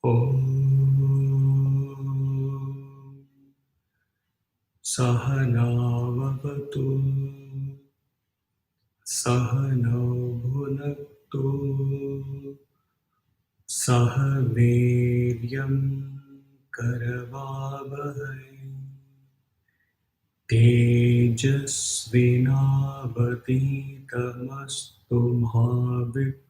ॐ सहनाववतु सहनौ भुनक्तु सह वीर्यं करवावहै तेजस्विनावतीतमस्तु मा विद्विषावहै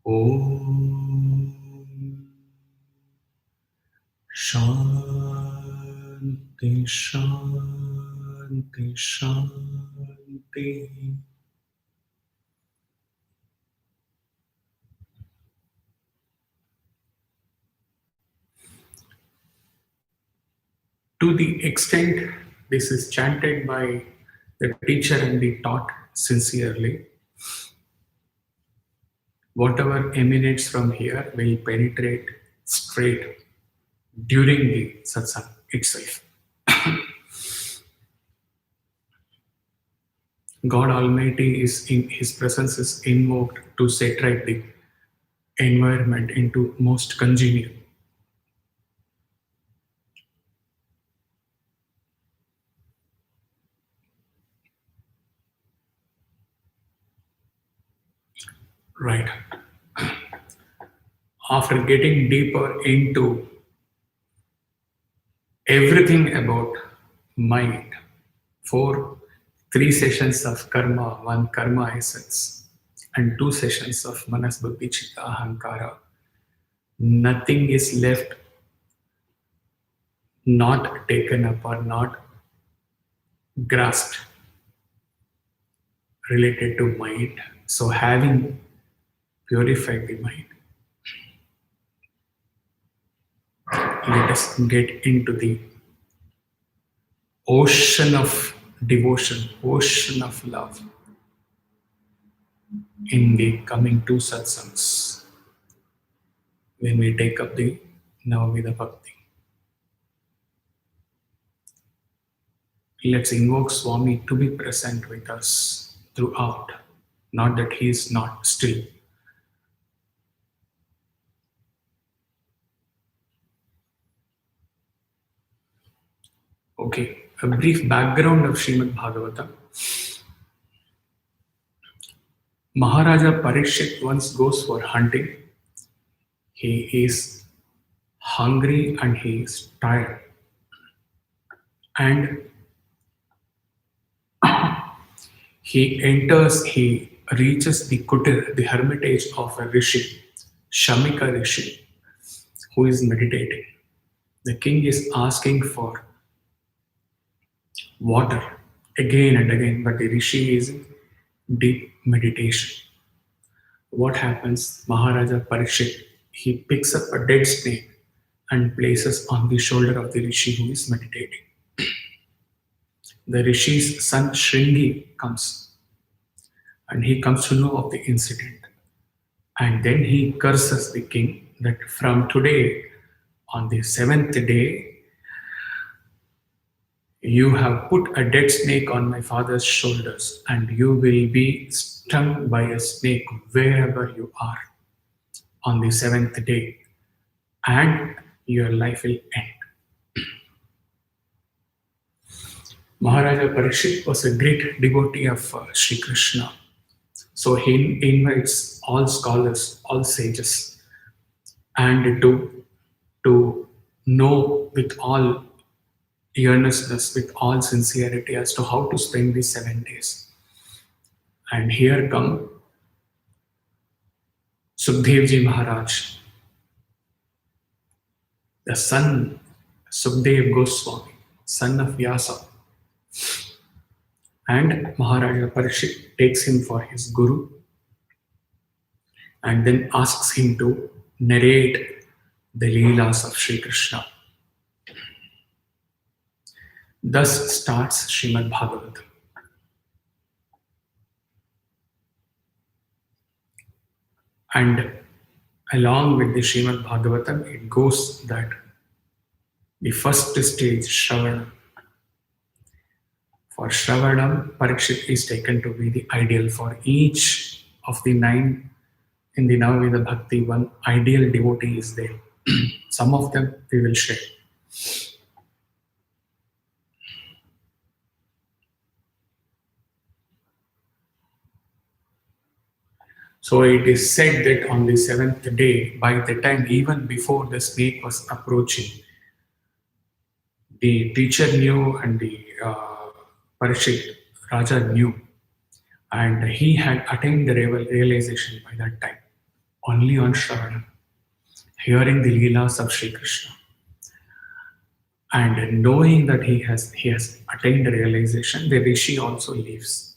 ॐ शान्ति शान्ति शान्तिः। To the extent this is chanted by the teacher and be taught sincerely, whatever emanates from here will penetrate straight during the satsang itself. God Almighty is in His presence is invoked to set right the environment into most congenial. Right. After getting deeper into everything about mind, 3 sessions of karma, 1 karma essence, and 2 sessions of manas buddhi chitta ahankara, nothing is left not taken up or not grasped related to mind. So having purified the mind, let us get into the ocean of devotion, ocean of love in the coming 2 satsangs when we take up the Navamida Bhakti. Let's invoke Swami to be present with us throughout, not that he is not still. Okay, a brief background of Srimad Bhagavatam. Maharaja Parikshit once goes for hunting. He is hungry and he is tired. And he reaches the kutir, the hermitage of a rishi, Shamika Rishi, who is meditating. The king is asking for water again and again, but the rishi is in deep meditation. What happens? Maharaja Parikshit, he picks up a dead snake and places on the shoulder of the rishi who is meditating. The rishi's son Shringi comes and he comes to know of the incident, and then he curses the king that from today, on the 7th day, you have put a dead snake on my father's shoulders and you will be stung by a snake wherever you are on the 7th day, and your life will end. Maharaja Parikshit was a great devotee of Sri Krishna. So he invites all scholars, all sages, and to know with all earnestness, with all sincerity as to how to spend these 7 days. And here come Sukhdevji Maharaj, the son Sukdev Goswami, son of Vyasa. And Maharaja Parikshit takes him for his guru and then asks him to narrate the Leelas of Sri Krishna. Thus starts Srimad Bhagavatam. And along with the Srimad Bhagavatam, it goes that the first stage, Shravanam. For Shravanam, Parikshit is taken to be the ideal for each of the 9 in the Navaveda Bhakti, one ideal devotee is there. Some of them we will share. So it is said that on the seventh day, by the time even before the snake was approaching, the teacher knew and the Parishit Raja knew, and he had attained the realization by that time, only on Shravanam, hearing the Leelas of Sri Krishna. And knowing that he has attained the realization, the Rishi also leaves.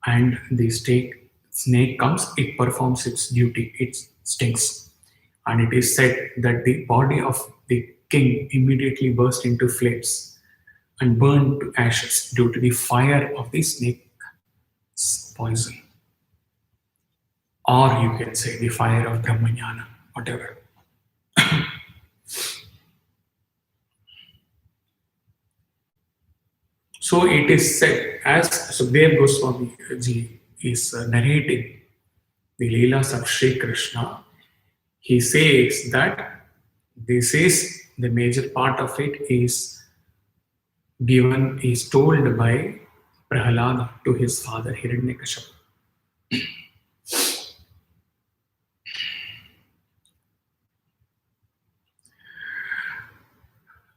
And the snake comes, it performs its duty, it stings. And it is said that the body of the king immediately burst into flames and burned to ashes due to the fire of the snake's poison. Or you can say the fire of Brahmajnana, whatever. So it is said, as Sukdev Goswami ji is narrating the Leelas of Sri Krishna, he says that this is the major part of it is told by Prahalada to his father Hiranyakashipu.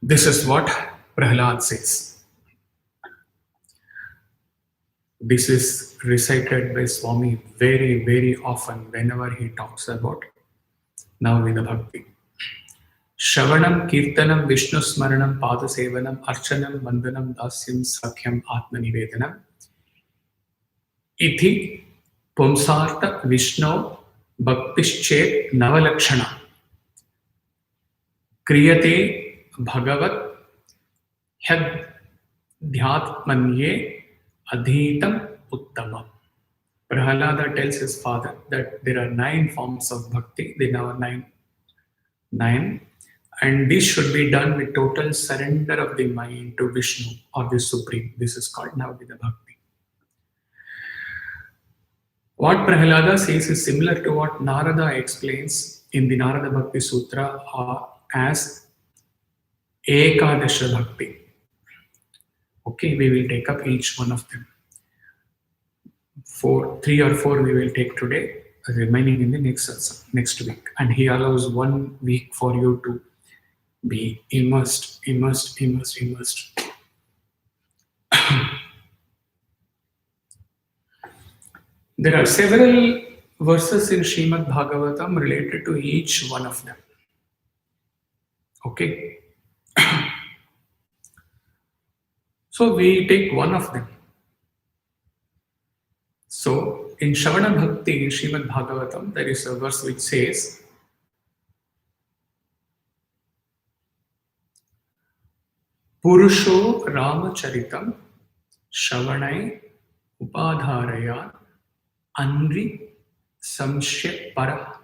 This is what Prahalad says. This is recited by Swami very, very often whenever he talks about Navaveda Bhakti. Shravanam, Kirtanam, Vishnu Smaranam, Padasevanam, Archanam, Vandanam, Dasyam, Sakhyam, Atmanivedanam. Ithi Pumsartha Vishnu Bhaktischet Navalakshana. Kriyate Bhagavat Hyad Dhyatmanye Adhitam Uttamam. Prahalada tells his father that there are 9 forms of bhakti, there are nine, and this should be done with total surrender of the mind to Vishnu or the Supreme. This is called Navaveda Bhakti. What Prahalada says is similar to what Narada explains in the Narada Bhakti Sutra as Ekadasha Bhakti. Okay, we will take up each one of them. 3 or 4 we will take today, remaining in the next week. And he allows 1 week for you to be immersed. There are several verses in Srimad Bhagavatam related to each one of them. Okay. So we take one of them. So in Shravana Bhakti in Srimad Bhagavatam, there is a verse which says, Purusho Ramacharitam Shravanai Upadharaya Andri Samshya Para.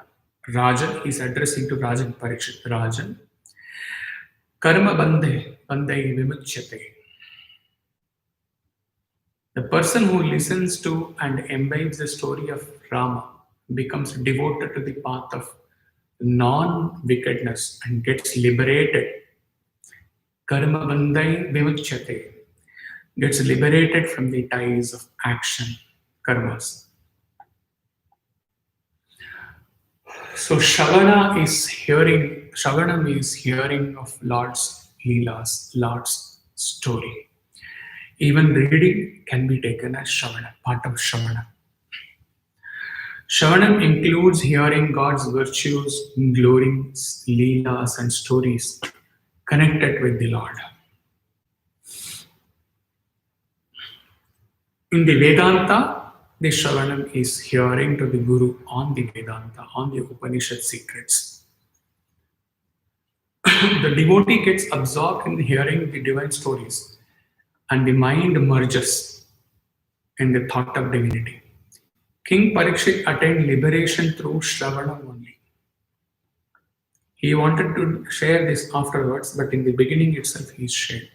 Rajan is addressing to Rajan Parikshit. Rajan Karma Bandhe Vimuchyate. The person who listens to and imbibes the story of Rama becomes devoted to the path of non-wickedness and gets liberated. Karma bandhai vimuchyate, gets liberated from the ties of action, karmas. So Shravana is hearing of Lord's Leelas, Lord's story. Even reading can be taken as Shravana, part of Shravana. Shravanam includes hearing God's virtues, glories, Leelas and stories connected with the Lord. In the Vedanta, the Shravanam is hearing to the Guru on the Vedanta, on the Upanishad secrets. The devotee gets absorbed in hearing the divine stories and the mind merges in the thought of divinity. King Parikshit attained liberation through Shravanam only. He wanted to share this afterwards, but in the beginning itself he shared.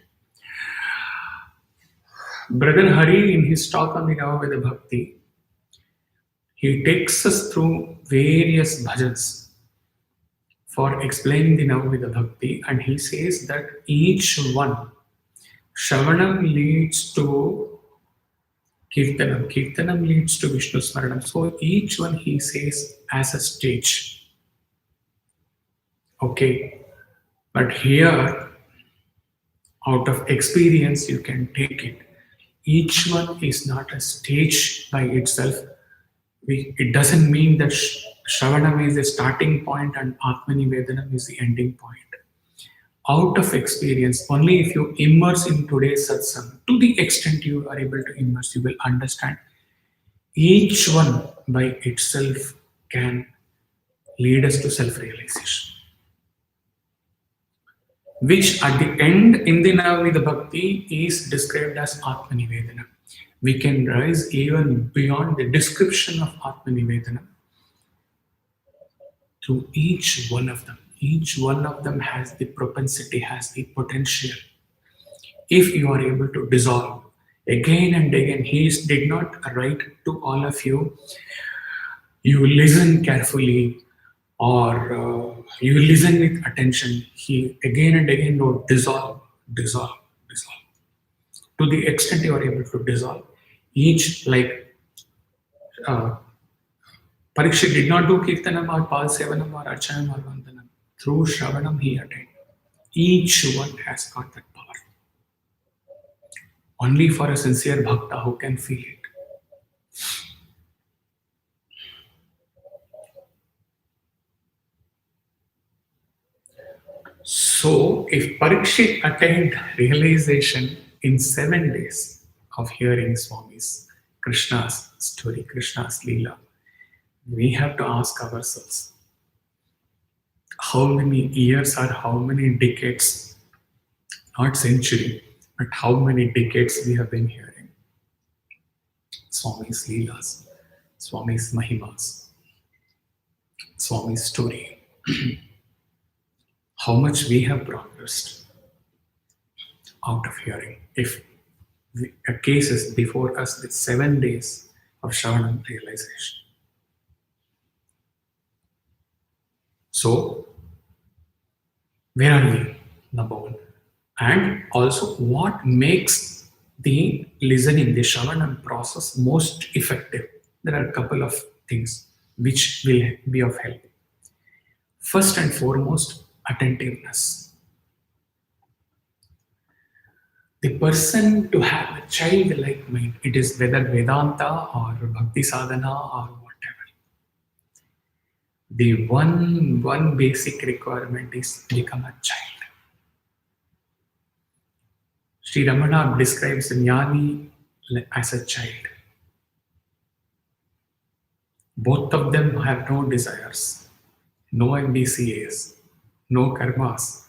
Brother Hari, in his talk on the Navaveda Bhakti, He takes us through various bhajans for explaining the Navamida Bhakti, and he says that each one, Shravanam leads to Kirtanam, Kirtanam leads to Vishnu Smaranam. So each one he says as a stage. Okay, but here, out of experience, you can take it. Each one is not a stage by itself. It doesn't mean that Shravanam is the starting point and Atmanivedanam is the ending point. Out of experience, only if you immerse in today's satsang, to the extent you are able to immerse, you will understand each one by itself can lead us to self-realization. Which at the end in the Navamida Bhakti is described as Atmanivedana. We can rise even beyond the description of Atmanivedana to each one of them. Each one of them has the propensity, has the potential. If you are able to dissolve again and again, he did not write to all of you, you listen carefully or you listen with attention. He again and again wrote dissolve, dissolve, dissolve. To the extent you are able to dissolve, each like Parikshit did not do Kirtanam or Pal Sevanam or Archanam or Vandanam. Through Shravanam he attained. Each one has got that power. Only for a sincere bhakta who can feel it. So, if Parikshit attained realization in 7 days of hearing Swami's Krishna's story, Krishna's Leela, we have to ask ourselves how many years or how many decades, not century, but how many decades we have been hearing Swami's Leelas, Swami's Mahimas, Swami's story. How much we have progressed out of hearing. If a case is before us with 7 days of Shravanam realization. So, where are we? Number one. And also, what makes the listening, the Shravanam process most effective? There are a couple of things which will be of help. First and foremost, attentiveness. The person to have a childlike mind, it is whether Vedanta or Bhakti Sadhana or whatever. The one basic requirement is become a child. Sri Ramana describes Jnani as a child. Both of them have no desires, no MBCAs, no karmas,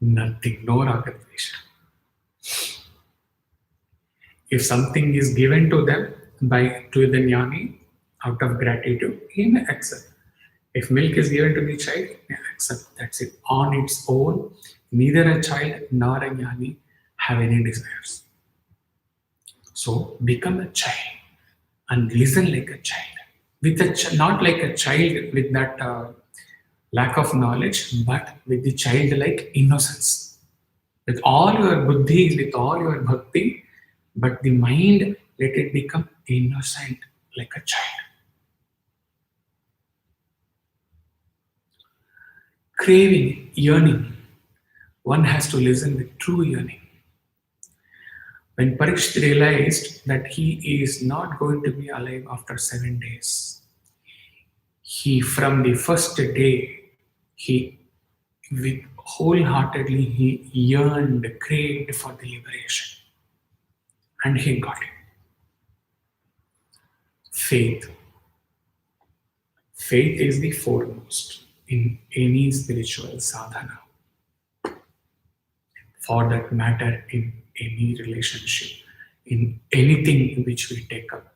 nothing, no ragadvesha. If something is given to them to the jnani out of gratitude, he may accept. If milk is given to the child, he may accept. That's it. On its own, neither a child nor a jnani have any desires. So become a child and listen like a child. With not like a child with that lack of knowledge, but with the childlike innocence. With all your buddhi, with all your bhakti, but the mind, let it become innocent like a child. Craving, yearning. One has to listen with true yearning. When Parikshit realized that he is not going to be alive after 7 days, he, from the first day, he, with wholeheartedly, he yearned, craved for the liberation. And he got it. Faith. Faith is the foremost in any spiritual sadhana. For that matter, in any relationship, in anything which we take up.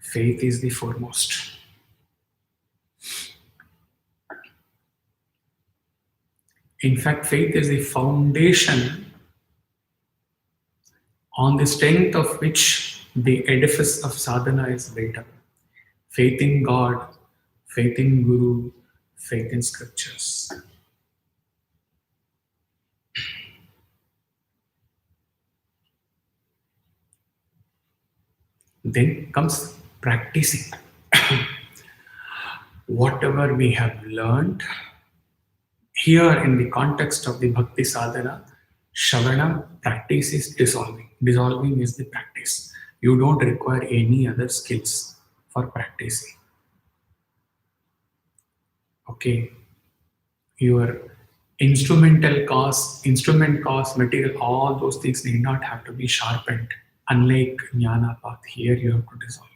Faith is the foremost. In fact, faith is the foundation on the strength of which the edifice of sadhana is built up. Faith in God, faith in Guru, faith in scriptures. Then comes practicing. Whatever we have learned here in the context of the bhakti sadhana, Shavana practice is dissolving. Dissolving is the practice. You don't require any other skills for practicing. Okay, your instrument cost, material, all those things need not have to be sharpened. Unlike jnana path, here you have to dissolve.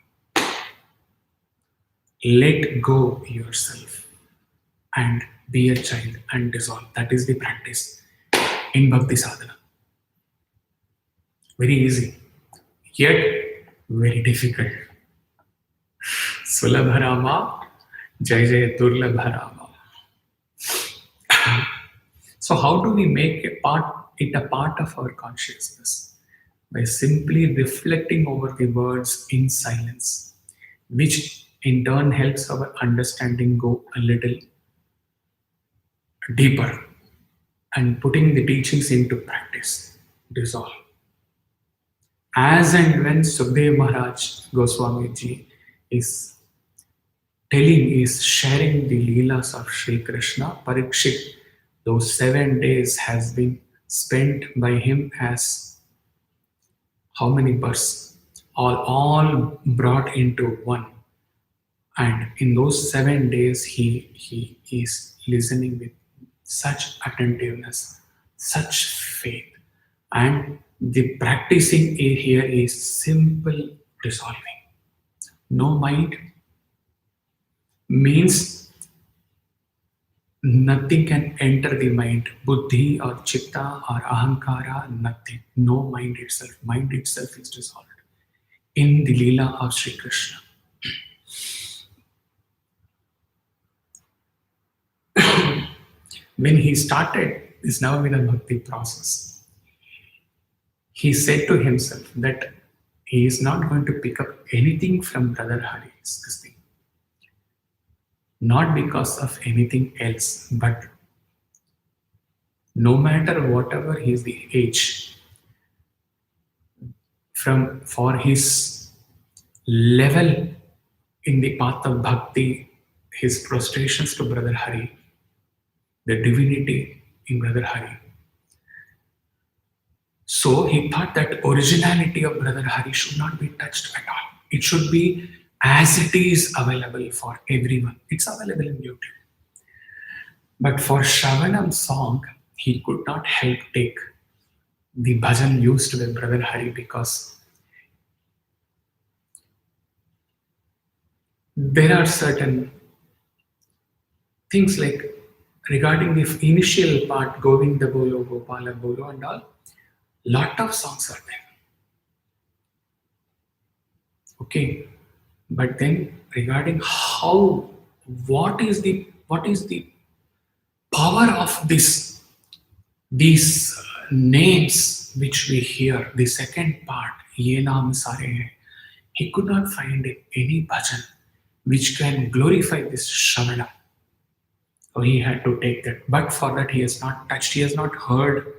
Let go yourself and be a child and dissolve. That is the practice in bhakti sadhana. Very easy, yet very difficult. Sulabharama, Jai Jai Durlabharama. So how do we make it a part of our consciousness? By simply reflecting over the words in silence, which in turn helps our understanding go a little deeper and putting the teachings into practice. Dissolve. As and when Sukhdev Maharaj Goswami Ji is is sharing the Leelas of Sri Krishna, Parikshit, those 7 days has been spent by him as how many births? All brought into one. And in those 7 days, he is listening with such attentiveness, such faith. And the practicing here is simple dissolving. No mind means nothing can enter the mind. Buddhi or chitta or ahankara, nothing. No mind itself. Mind itself is dissolved in the Leela of Sri Krishna. When he started this Navamida Bhakti process, he said to himself that he is not going to pick up anything from Brother Hari's this thing. Not because of anything else, but no matter whatever is the age, for his level in the path of bhakti, his prostrations to Brother Hari, the divinity in Brother Hari. So he thought that originality of Brother Hari should not be touched at all. It should be as it is available for everyone. It's available in YouTube. But for Shravanam song, he could not help take the bhajan used by Brother Hari because there are certain things like regarding the initial part, Govinda Bolo, Gopala Bolo and all, lot of songs are there. Okay, but then regarding what is the power of these names which we hear, the second part, Ye Naam Sare Hai, he could not find any bhajan which can glorify this Shravana. So he had to take that. But for that, he has not touched, he has not heard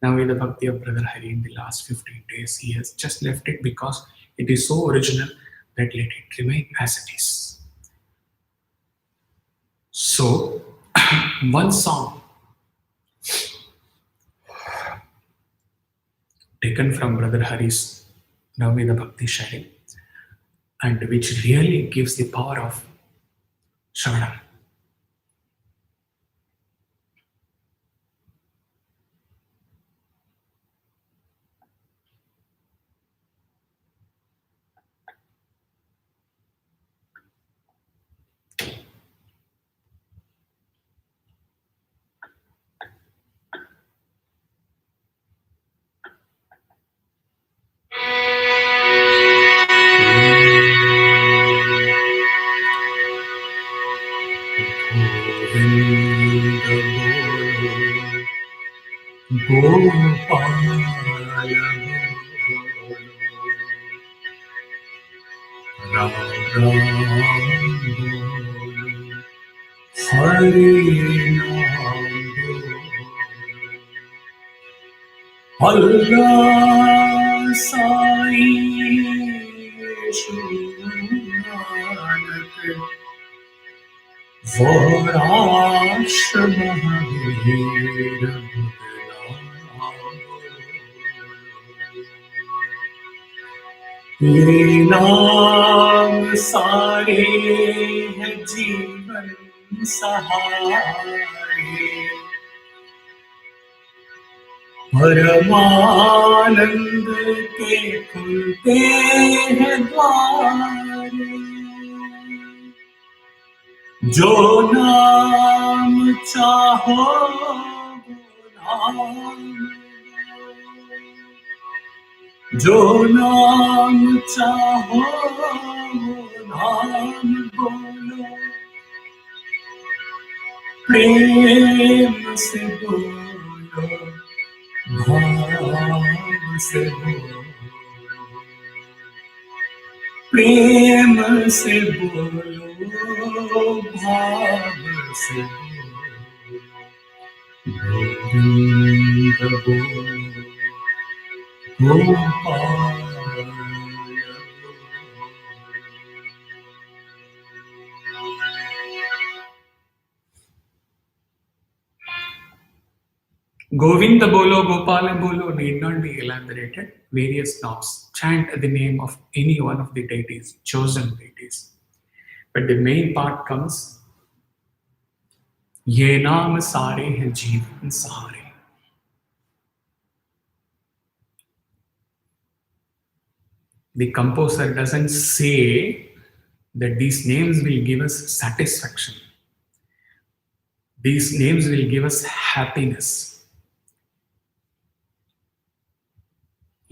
Navamida Bhakti of Brother Hari in the last 15 days. He has just left it because it is so original that let it remain as it is. So, one song taken from Brother Hari's Navamida Bhakti sharing and which really gives the power of Shravana. Ram Ram बोलो, हरे नाम बोलो, अल्लाह साईं नानक वराश महावीर ये नाम सारे हैं जीवन सहारे, परमानंद के खुलते हैं द्वार। जो नाम चाहो वो नाम, जो नाम चाहो वो नाम बोलो, प्रेम से बोलो, भाव से बोलो, प्रेम से बोलो, भाव से बोलो, गोविंद बोलो, Gopal Govinda bolo, Gopala bolo need not be elaborated. Various names. Chant the name of any one of the deities, chosen deities. But the main part comes, Ye naam sare hai jeevan sahare. The composer doesn't say that these names will give us satisfaction. These names will give us happiness.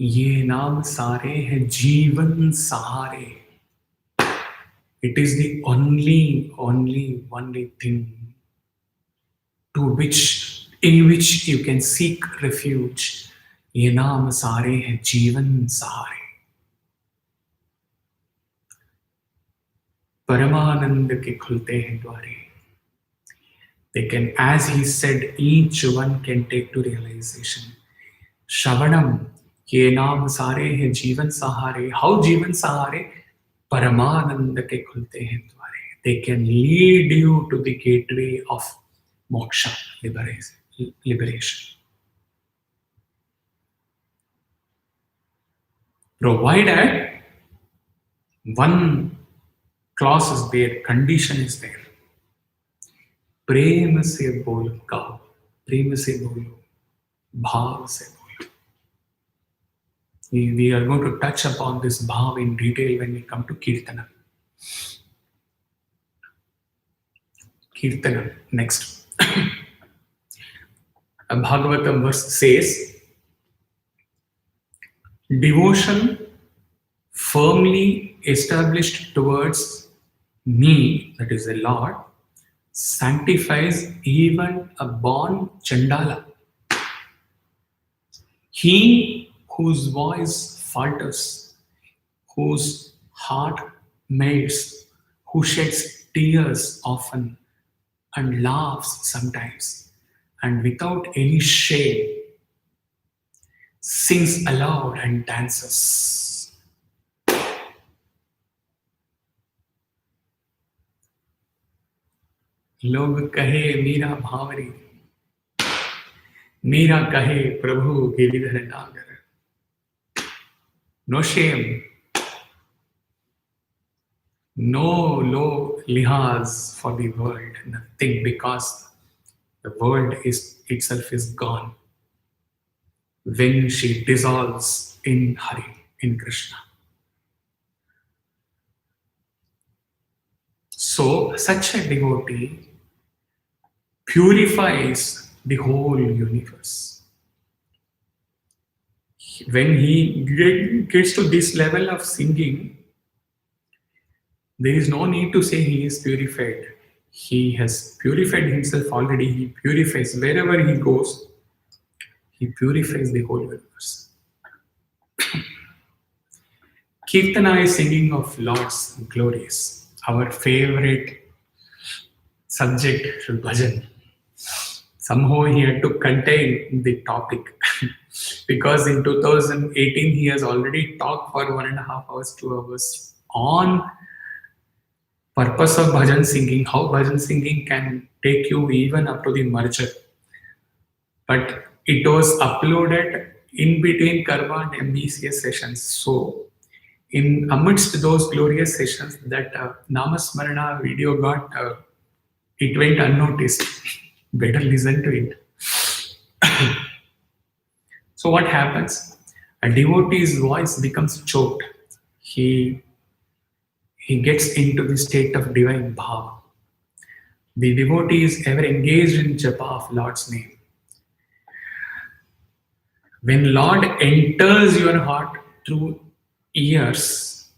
ये नाम सारे हैं जीवन सहारे. It is the only thing in which you can seek refuge. ये नाम सारे हैं जीवन सहारे. परमानंद के खुलते हैं द्वारे. They can, as he said, each one can take to realization. Shravanam, ये नाम सारे हैं जीवन सहारे. How जीवन सहारे? परमानंद के खुलते हैं द्वारे. They can lead you to the gateway of moksha, liberation. Provided one clause is there, condition is there. प्रेम से बोल गाओ, प्रेम से बोलो, भाव से बोलो. We are going to touch upon this bhav in detail when we come to Kirtana. Kirtana, next. A Bhagavatam verse says, devotion firmly established towards me, that is the Lord, sanctifies even a born Chandala. He whose voice falters, whose heart melts, who sheds tears often and laughs sometimes, and without any shame, sings aloud and dances. लोग कहे मीरा भावरी, मीरा कहे प्रभु गिरिधर नागर. No shame, no low lihaz for the world, nothing, because the world itself is gone when she dissolves in Hari, in Krishna. So such a devotee purifies the whole universe. When he gets to this level of singing, there is no need to say he is purified. He has purified himself already. He purifies wherever he goes. He purifies the whole universe. Kirtana is singing of Lord's glories, our favorite subject to bhajan. Somehow he had to contain the topic because in 2018 he has already talked for 1.5 hours, 2 hours on purpose of bhajan singing, how bhajan singing can take you even up to the merger. But it was uploaded in between Karma and MBCS sessions. So in amidst those glorious sessions, that Namasmarana video it went unnoticed. Better listen to it. So what happens? A devotee's voice becomes choked. He gets into the state of divine bhava. The devotee is ever engaged in japa of Lord's name. When Lord enters your heart through ears,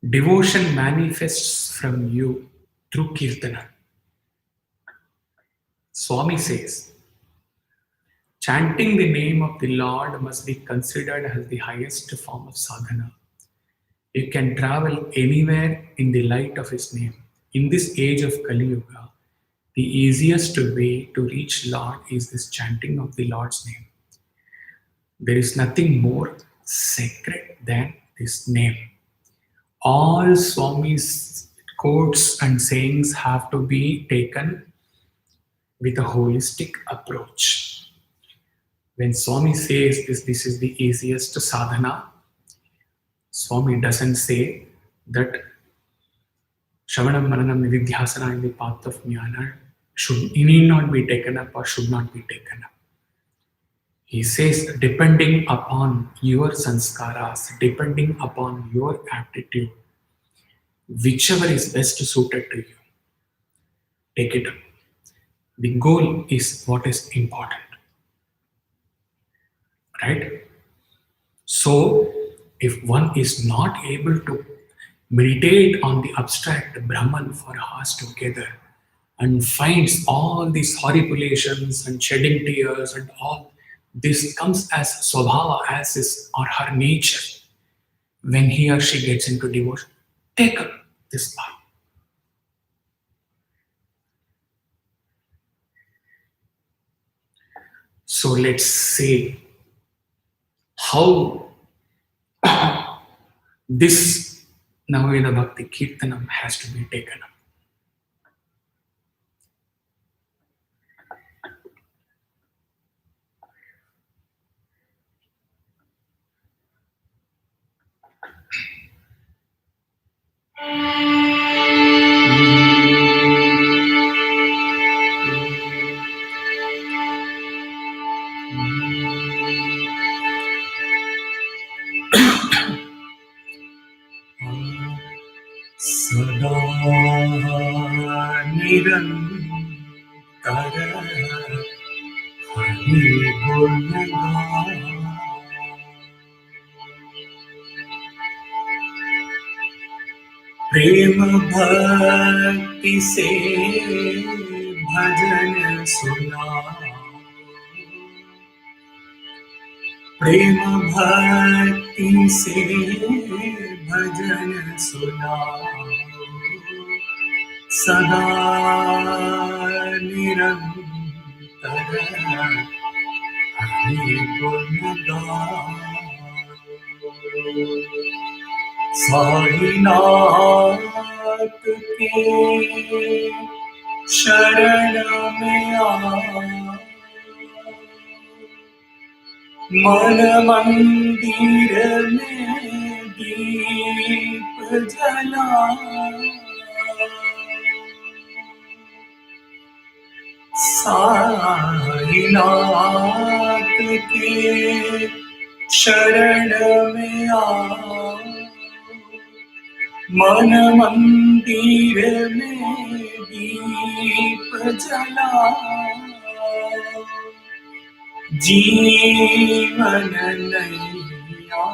devotion manifests from you through kirtana. Swami says, chanting the name of the Lord must be considered as the highest form of sadhana. You can travel anywhere in the light of His name. In this age of Kali Yuga, the easiest way to reach Lord is this chanting of the Lord's name. There is nothing more sacred than this name. All Swami's quotes and sayings have to be taken with a holistic approach. When Swami says this is the easiest sadhana, Swami doesn't say that Shravanam, Maranam, Nididhyasana in the path of jnana need not be taken up or should not be taken up. He says, depending upon your sanskaras, depending upon your aptitude, whichever is best suited to you, take it up. The goal is what is important. Right? So, if one is not able to meditate on the abstract Brahman for hours together and finds all these horripilations and shedding tears and all, this comes as swabhava, as his or her nature when he or she gets into devotion. Take up this path. So let's say how this Navaveda Bhakti Kirtanam has to be taken up. Sada Nirantara Hari Gunagana प्रेम भक्ति से भजन सुना प्रेम भक्ति से भजन सुना सदा निरंतर हरि गुण गाओ साईनाथ के शरण में आ मन मंदिर में दीप जला साईनाथ के शरण में आ मन मंदिर में दीप जला जीवन नैया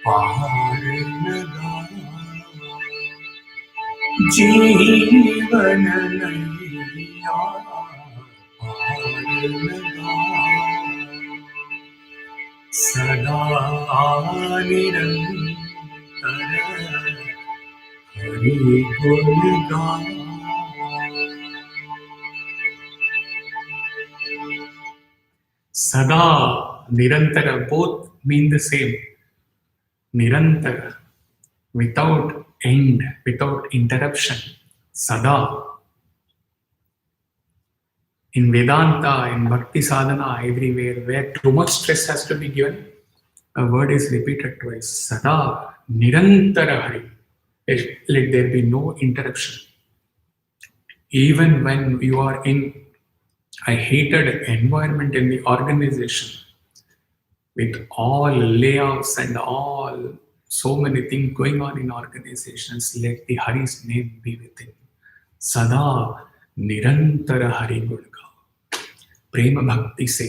पार लगा जीवन नैया पार लगा सदा निरंतर हरि गुण गान. Sada, Nirantara, both mean the same. Nirantara, without end, without interruption. Sada. In Vedanta, in Bhakti Sadhana, everywhere where too much stress has to be given, a word is repeated twice. Sada, Nirantara Hari. Let there be no interruption. Even when you are in a hated environment in the organization, with all layoffs and all so many things going on in organizations, let the Hari's name be within. Sada Nirantara Hari Gurga. Prema Bhakti se.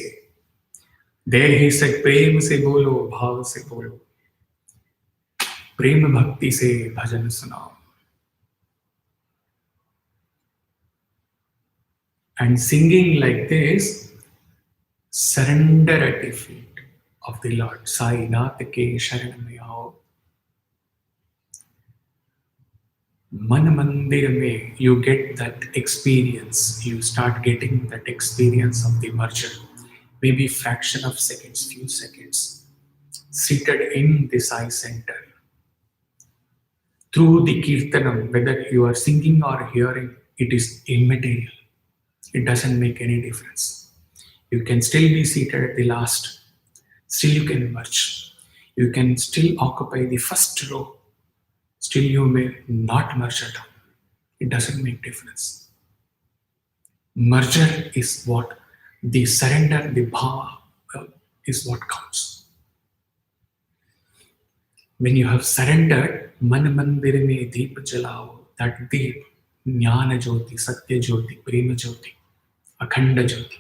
There he said, Prem se bolo, bhav se bolo. Prema Bhakti se bhajan sunao. And singing like this, surrender at the feet of the Lord. Sai Nath ke sharanamaya. Man Mandir mein, you get that experience. You start getting that experience of the merger. Maybe fraction of seconds, few seconds. Seated in the Sai center. Through the Kirtanam, whether you are singing or hearing, it is immaterial. It doesn't make any difference. You can still be seated at the last. Still you can merge. You can still occupy the first row. Still you may not merge at all. It doesn't make difference. Merger is what, the surrender, the bhava is what counts. When you have surrendered, man mandir mein deep jalao, that deep, jnana jyoti, satya jyoti, prema jyoti, akhanda jyoti.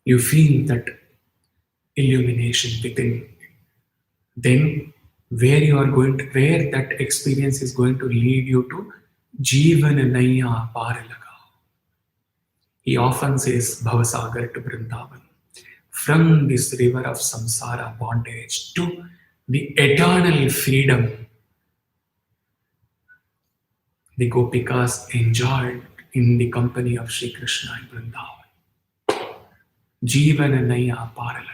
You feel that illumination within. Then where you are going to, where that experience is going to lead you to, Jeevan Naiya Paar Lagao. He often says Bhavasagar to Vrindavan. From this river of samsara bondage to the eternal freedom the Gopikas enjoyed in the company of Shri Krishna in Vrindavan. Jeevan Naiya Paar Lagao.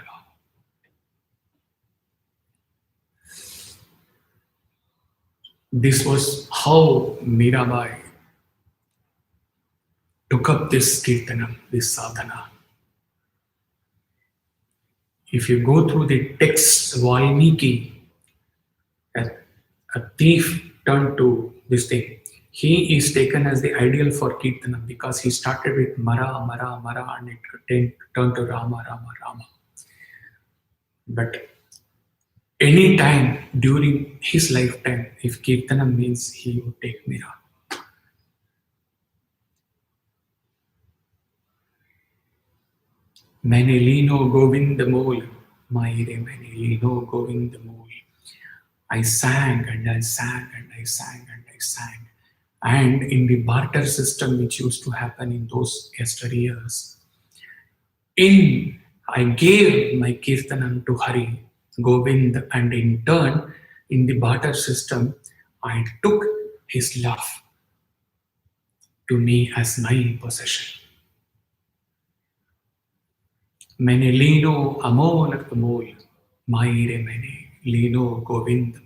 This was how Mirabai took up this kirtanam, this sadhana. If you go through the text, Valmiki, a thief turned to this thing. He is taken as the ideal for kirtanam because he started with Mara, Mara, Mara, and it turned to Rama, Rama, Rama. But any time during his lifetime, if kirtanam means, he would take Mira. Maine leeno Govind Mool, Maire maine leeno Govind Mool. I sang and I sang and I sang and I sang. And in the barter system which used to happen in those yesteryears, I gave my kirtanam to Hari, Govind, and in turn, in the barter system, I took his love to me as my possession. Maine leeno amolat mool, maire maine leeno Govind mool.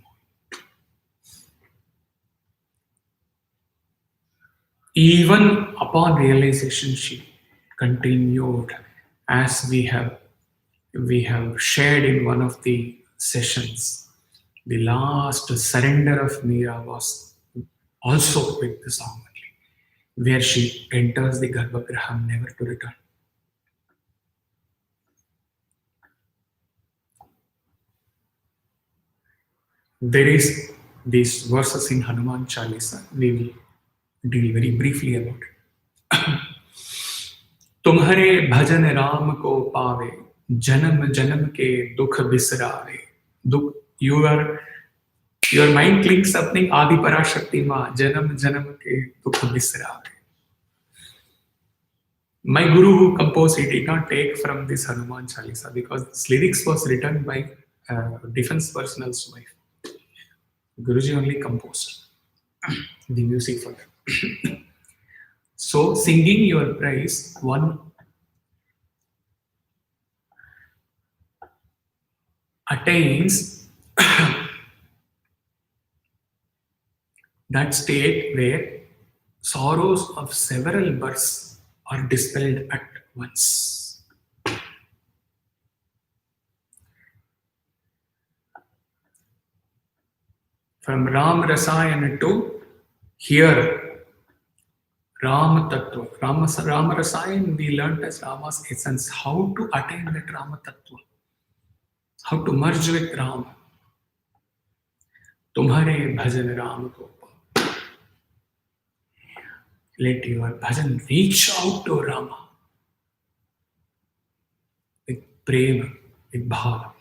Even upon realization, she continued, as we have shared in one of the sessions. The last surrender of Meera was also with the song only, where she enters the Garbhagriha never to return. There is these verses in Hanuman Chalisa. We will deal very briefly about it. तुम्हारे भजन राम को पावे, जन्म जन्म के दुख बिसरावे. दुख, your mind clicks something Adi Parashakti Ma, जन्म जन्म के दुख बिसरावे. My guru who composed it did not take from this Hanuman Chalisa because this lyrics was written by defense personnel's wife. Guruji only composed the music for that. So singing your praise, one attains that state where sorrows of several births are dispelled at once. From Ram Rasayana to here, Rama Tattva. Rama Rasayan we learnt as Rama's essence, how to attain that Rama Tattva, how to merge with Rama. Tumhare bhajan Ram ko. Let your bhajan reach out to Rama with prema, with bhava.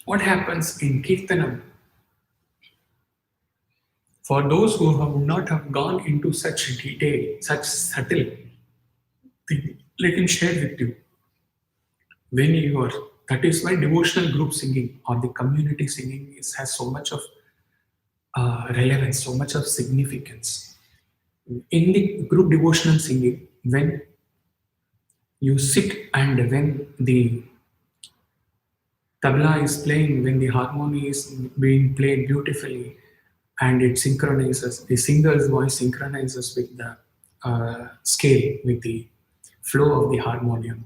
What happens in Kirtanam? For those who have not have gone into such detail, such subtle thing, let him share with you. When you are, that is why devotional group singing or the community singing has so much of relevance, so much of significance. In the group devotional singing, when you sit and when the tabla is playing, when the harmony is being played beautifully, and it synchronizes, the singer's voice synchronizes with the scale, with the flow of the harmonium,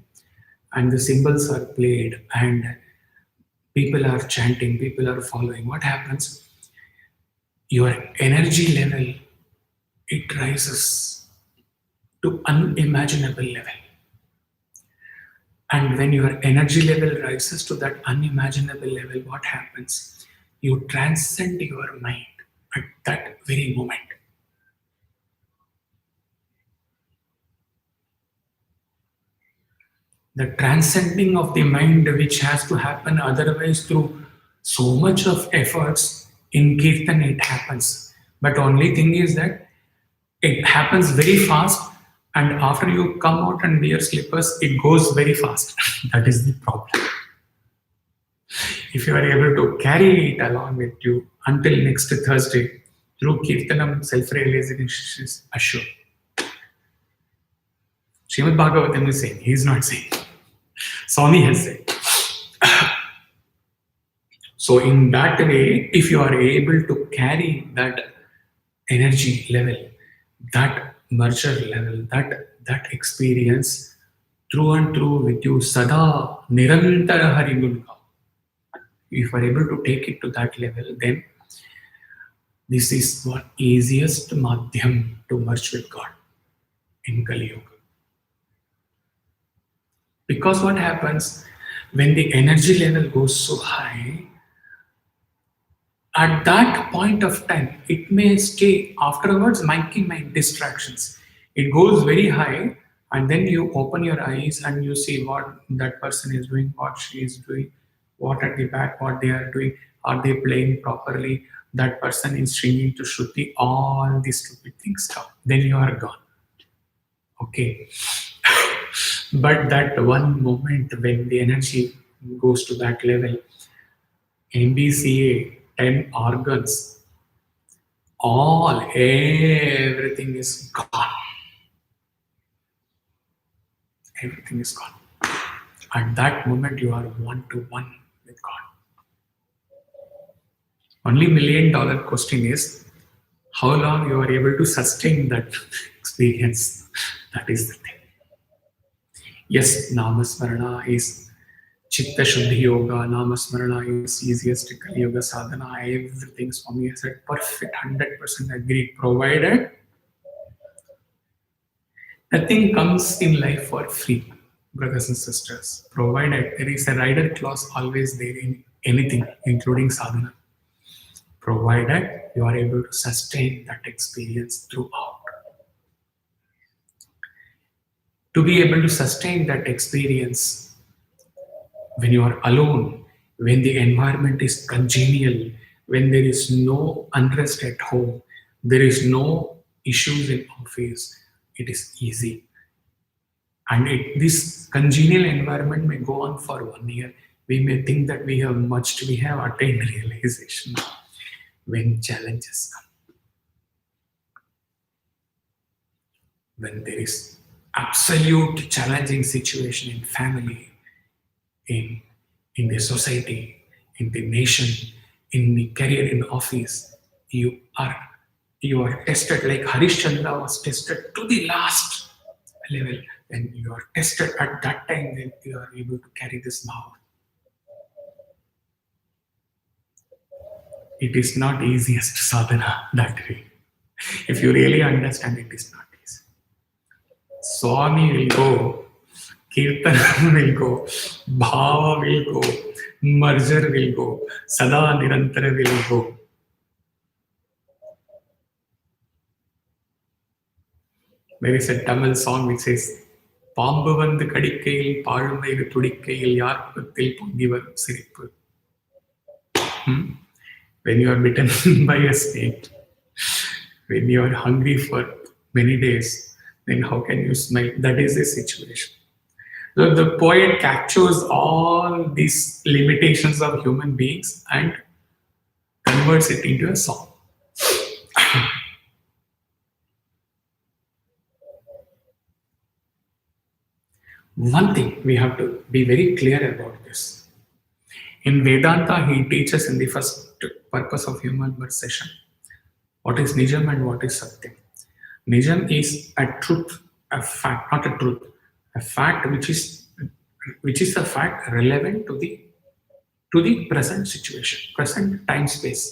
and the cymbals are played, and people are chanting, people are following. What happens? Your energy level, it rises to unimaginable level. And when your energy level rises to that unimaginable level, what happens? You transcend your mind at that very moment. The transcending of the mind, which has to happen otherwise through so much of efforts, in Kirtan it happens. But only thing is that it happens very fast, and after you come out and wear slippers, it goes very fast. That is the problem. If you are able to carry it along with you until next Thursday, through Kirtanam, self-realization is assured. Srimad Bhagavatam is saying, he is not saying. Swami has said. So in that way, if you are able to carry that energy level, that merger level, that experience through and through with you, sada nirantara hari gunga. If you are able to take it to that level, then this is what easiest madhyam to merge with God in Kali Yuga. Because what happens when the energy level goes so high, at that point of time, it may stay afterwards, making my distractions. It goes very high, and then you open your eyes and you see what that person is doing, what she is doing, what at the back, what they are doing, are they playing properly, that person is singing to Shruti, all these stupid things stop. Then you are gone. Okay. But that one moment when the energy goes to that level, MBCA, 10 organs, everything is gone. Everything is gone. At that moment, you are one to one with God. Only $1,000,000 question is how long you are able to sustain that experience. That is the thing. Yes, Namasmarana is Chitta Shuddhi Yoga, Namasmarana is easiest Kali Yoga sadhana, everything Swami has said, perfect, 100% agree, provided nothing comes in life for free, brothers and sisters. Provided there is a rider clause always there in anything, including sadhana. Provided you are able to sustain that experience throughout. To be able to sustain that experience when you are alone, when the environment is congenial, when there is no unrest at home, there is no issues in office, it is easy. And this congenial environment may go on for 1 year. We may think that we have merged, we have attained realization. When challenges come, when there is absolute challenging situation in family, in in the society, in the nation, in the career, in office, you are you are tested like Harishchandra was tested to the last level. When you are tested at that time, then you are able to carry this bhav. It is not easiest sadhana that way. If you really understand, it is not easy. Swami will go, Kirtan will go, Bhava will go, Merger will go, Sada Nirantara will go. There is a Tamil song which says, பாம்பு வந்து கடிக்கையில் பாழும் வயிறு துடிக்கையில் யார் முகத்தில் பொங்கி வரும் சிரிப்பு. When you are bitten by a snake, when you are hungry for many days, then how can you smile? That is the situation. So the poet captures all these limitations of human beings and converts it into a song. One thing we have to be very clear about this. In Vedanta, he teaches in the first purpose of human birth session what is Nijam and what is Satyam. Nijam is a truth, a fact, not a truth, a fact which is a fact relevant to the present situation, present time space.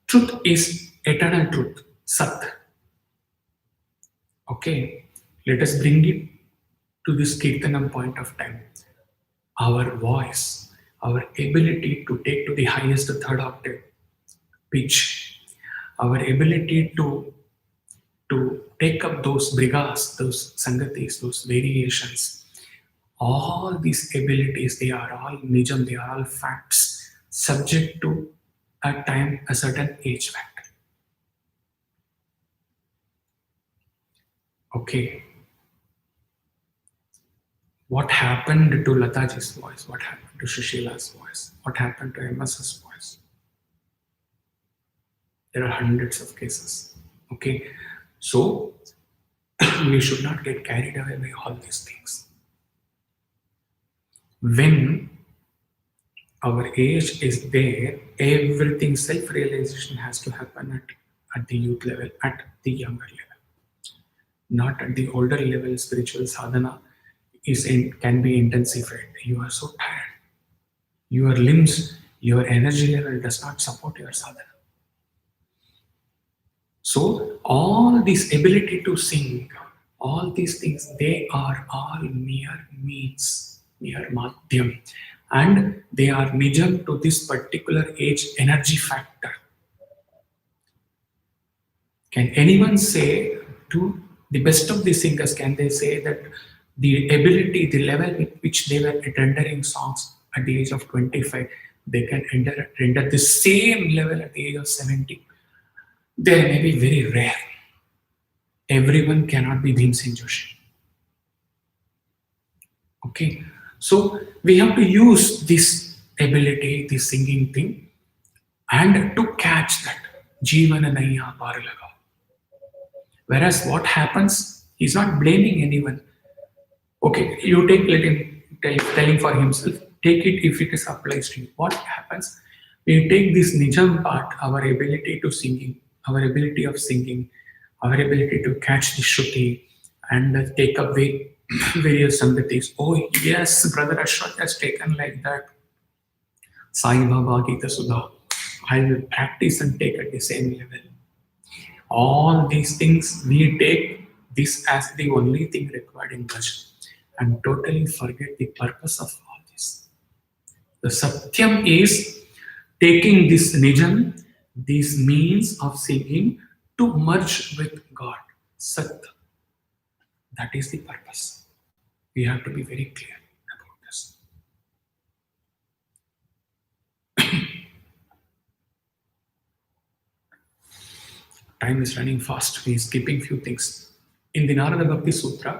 Truth is eternal truth, Sat. Okay, let us bring it to this Kirtanam point of time. Our voice, our ability to take to the highest third octave pitch, our ability to take up those brigas, those sangatis, those variations, all these abilities, they are all nijam, they are all facts, subject to a time, a certain age factor. Okay. What happened to Lataji's voice? What happened to Shushila's voice? What happened to MS's voice? There are hundreds of cases. Okay. So we should not get carried away by all these things. When our age is there, everything self-realization has to happen at the youth level, at the younger level. Not at the older level. Spiritual sadhana can be intensified. You are so tired. Your limbs, your energy level does not support your sadhana. So all this ability to sing, all these things, they are all mere means, mere madhyam, and they are nijam to this particular age energy factor. Can anyone say to the best of the singers, can they say that the ability, the level with which they were rendering songs at the age of 25, they can render the same level at the age of 70? They may be very rare. Everyone cannot be Bhimsen Joshi. Okay, so we have to use this ability, this singing thing, and to catch that Jeevana Naiya Par Laga. Whereas what happens, he's not blaming anyone. Okay, you let him telling for himself. Take it if it is applies to you. What happens? We take this Nijam part, our ability to singing, our ability of singing, our ability to catch the Shruti and take up various sangatis. Oh yes, Brother Ashwat has taken like that. Sai Baba Gita Sudha. I will practice and take at the same level. All these things, we take this as the only thing required in bhajan and totally forget the purpose of all this. The Satyam is taking this Nijam, these means of singing, to merge with God. Sat. That is the purpose. We have to be very clear about this. Time is running fast. He is skipping few things. In the Narada Bhakti Sutra,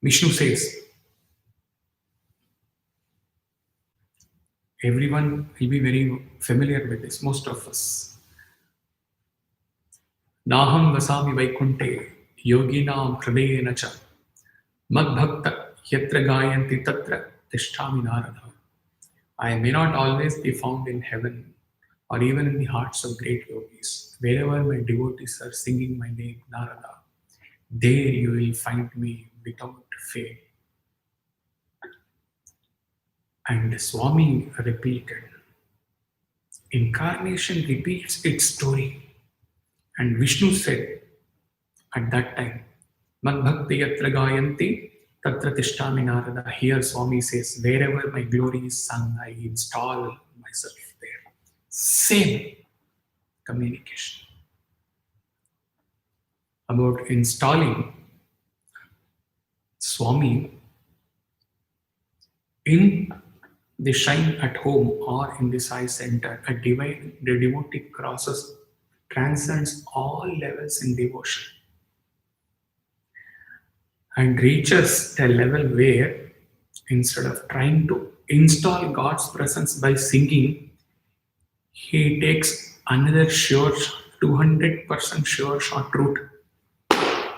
Vishnu says, everyone will be very familiar with this, most of us. Naham vasami vaikunte yoginam hridayena cha madbhakta yatra gayanti tatra tishtami narada. I may not always be found in heaven or even in the hearts of great yogis. Wherever my devotees are singing my name, Narada, there you will find me without fail. And Swami repeated, incarnation repeats its story. And Vishnu said at that time, Mad Bhakti Yatra Gayanti Tatra Tishtami Narada. Here Swami says, wherever my glory is sung, I install myself there. Same communication. About installing Swami in the shrine at home or in the Sai center, the devotee crosses, transcends all levels in devotion and reaches a level where instead of trying to install God's presence by singing, he takes another sure, 200% sure shot route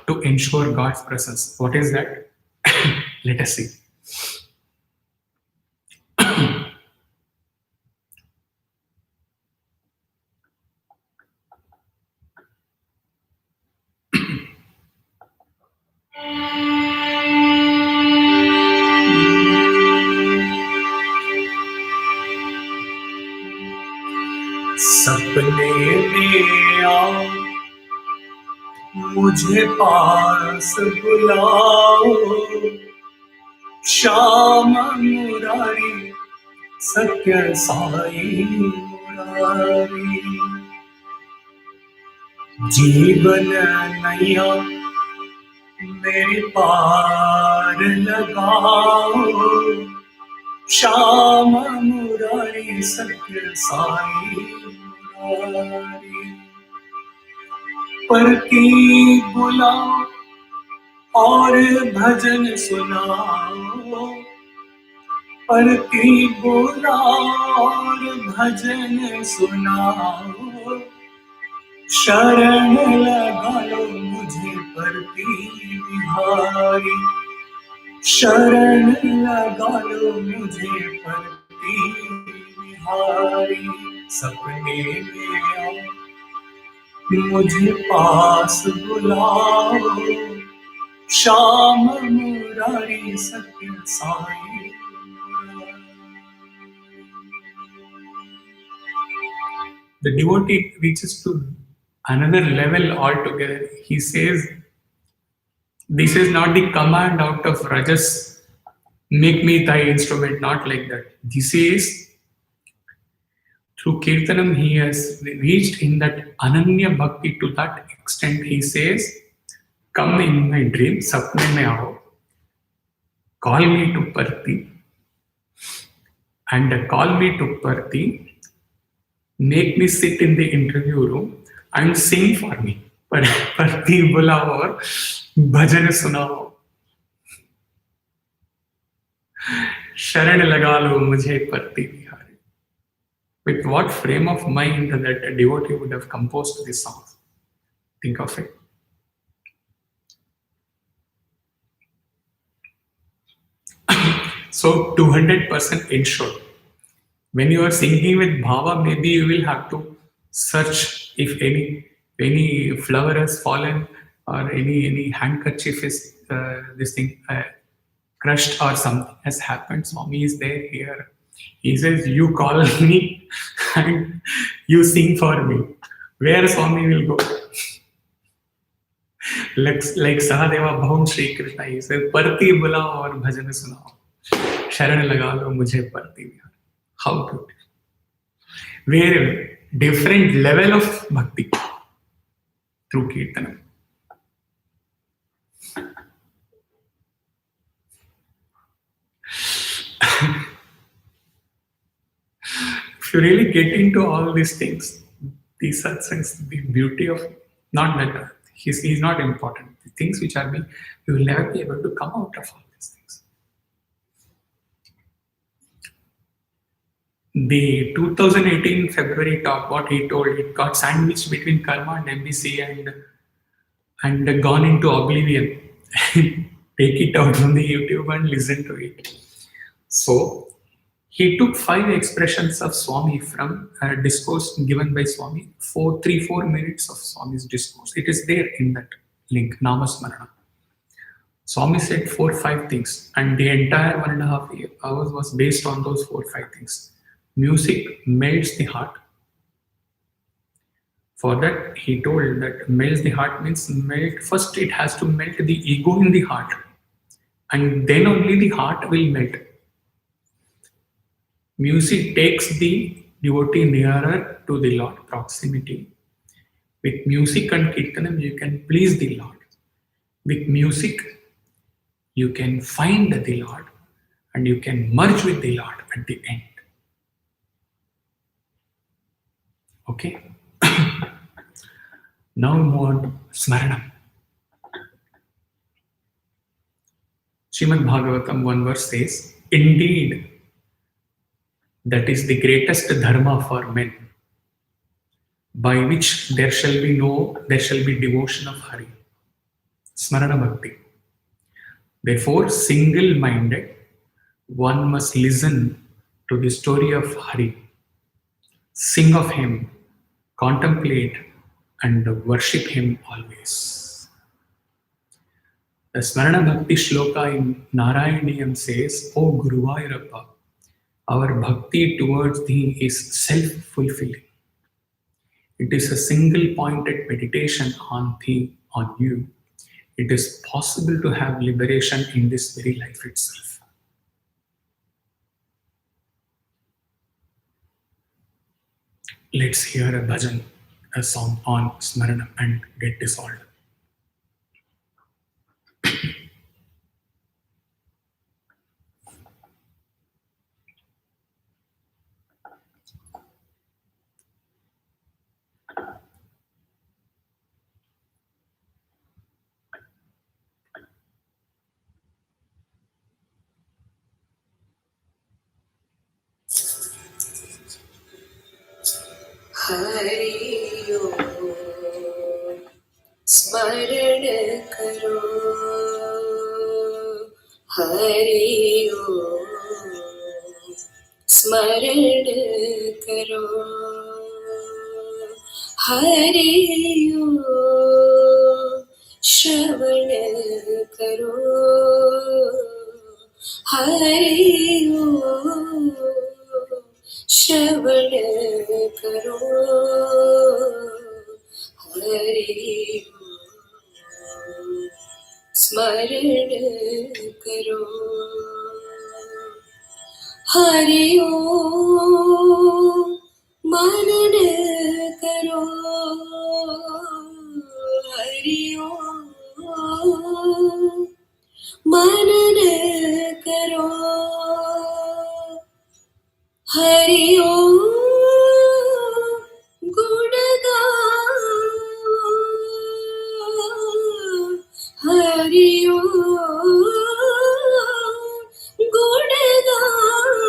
to ensure God's presence. What is that? Let us see. सपने में आओ मुझे पास बुलाओ श्याम मुरारी सत्य साई मुरारी जीवन नैया मेरे पार लगाओ श्याम मुरारी सत्य साई मुरारी पर की बुलाओ और भजन सुनाओ पर की बुलाओ और भजन सुनाओ शरण लगा लो मुझे परती बिहारी शरण लगा लो मुझे परती बिहारी सपने में आओ मुझे पास बुलाओ श्याम मुरारी सत्य Sai The devotee reaches to another level altogether. He says, this is not the command out of Rajas, make me thy instrument, not like that. This is, through Kirtanam, he has reached in that Ananya Bhakti to that extent. He says, come in my dream, sapne mein aao, call me to Parti, and call me to Parti, make me sit in the interview room and sing for me. Parti bulao aur bhajan sunao. Sharan laga lo mujhe Parti bihari. With what frame of mind that a devotee would have composed this song? Think of it. So 200% ensured. When you are singing with bhava, maybe you will have to search if any flower has fallen or any handkerchief is crushed or something has happened. Swami is there here. He says, you call me and you sing for me. Where Swami will go? like Sahadeva Bhavan Shri Krishna, he says, Parti bulao aur bhajan sunao. Sharan laga lo mujhe Parti bihari. How good. Where different level of bhakti through Kirtanam. If you really get into all these things, These satsangs, the beauty of, not that he's not important. The things which are being, you will never be able to come out of all these things. The 2018 February talk, what he told, it got sandwiched between Karma and MBC and gone into oblivion. Take it out from the YouTube and listen to it. So he took 5 expressions of Swami from a discourse given by Swami, 4 minutes of Swami's discourse. It is there in that link, Namasmarana. Swami said 4 5 things, and the entire 1.5 hours was based on those 4 5 things. Music melts the heart. For that, he told that melts the heart means melt. First, it has to melt the ego in the heart, and then only the heart will melt. Music takes the devotee nearer to the Lord, proximity. With music and kirtanam, you can please the Lord. With music, you can find the Lord and you can merge with the Lord at the end. Okay? Now we move on to Smaranam. Srimad Bhagavatam 1 verse says, indeed, that is the greatest dharma for men, by which there shall be devotion of Hari. Smarana Bhakti. Therefore, single-minded, one must listen to the story of Hari, sing of him, contemplate and worship him always. The Smarana Bhakti Shloka in Narayaniyam says, O Guruvayurappa, our bhakti towards thee is self-fulfilling. It is a single-pointed meditation on thee, on you. It is possible to have liberation in this very life itself. Let's hear a bhajan, a song on Smaranam and get dissolved. Hari ओम स्मरण करो हरि ओम स्मरण करो हरि ओम श्रवण करो हरि ओम श्रवण करो हरि ओम स्मरण करो हरि ओम मनन करो हरि ओम मनन करो हरि ओम गुण गाओ हरि ओम गुण गाओ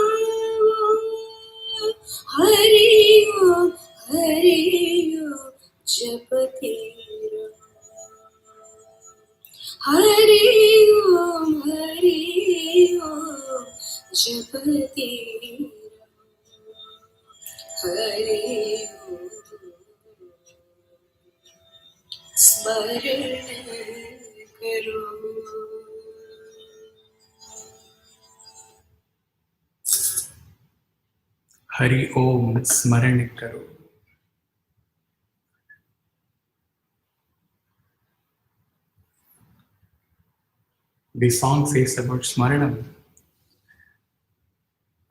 हरि ओम जपते रहो हरि ओम जपते हरि ओम स्मरण करो Hari Om Smaran Karo. The song says about Smaranam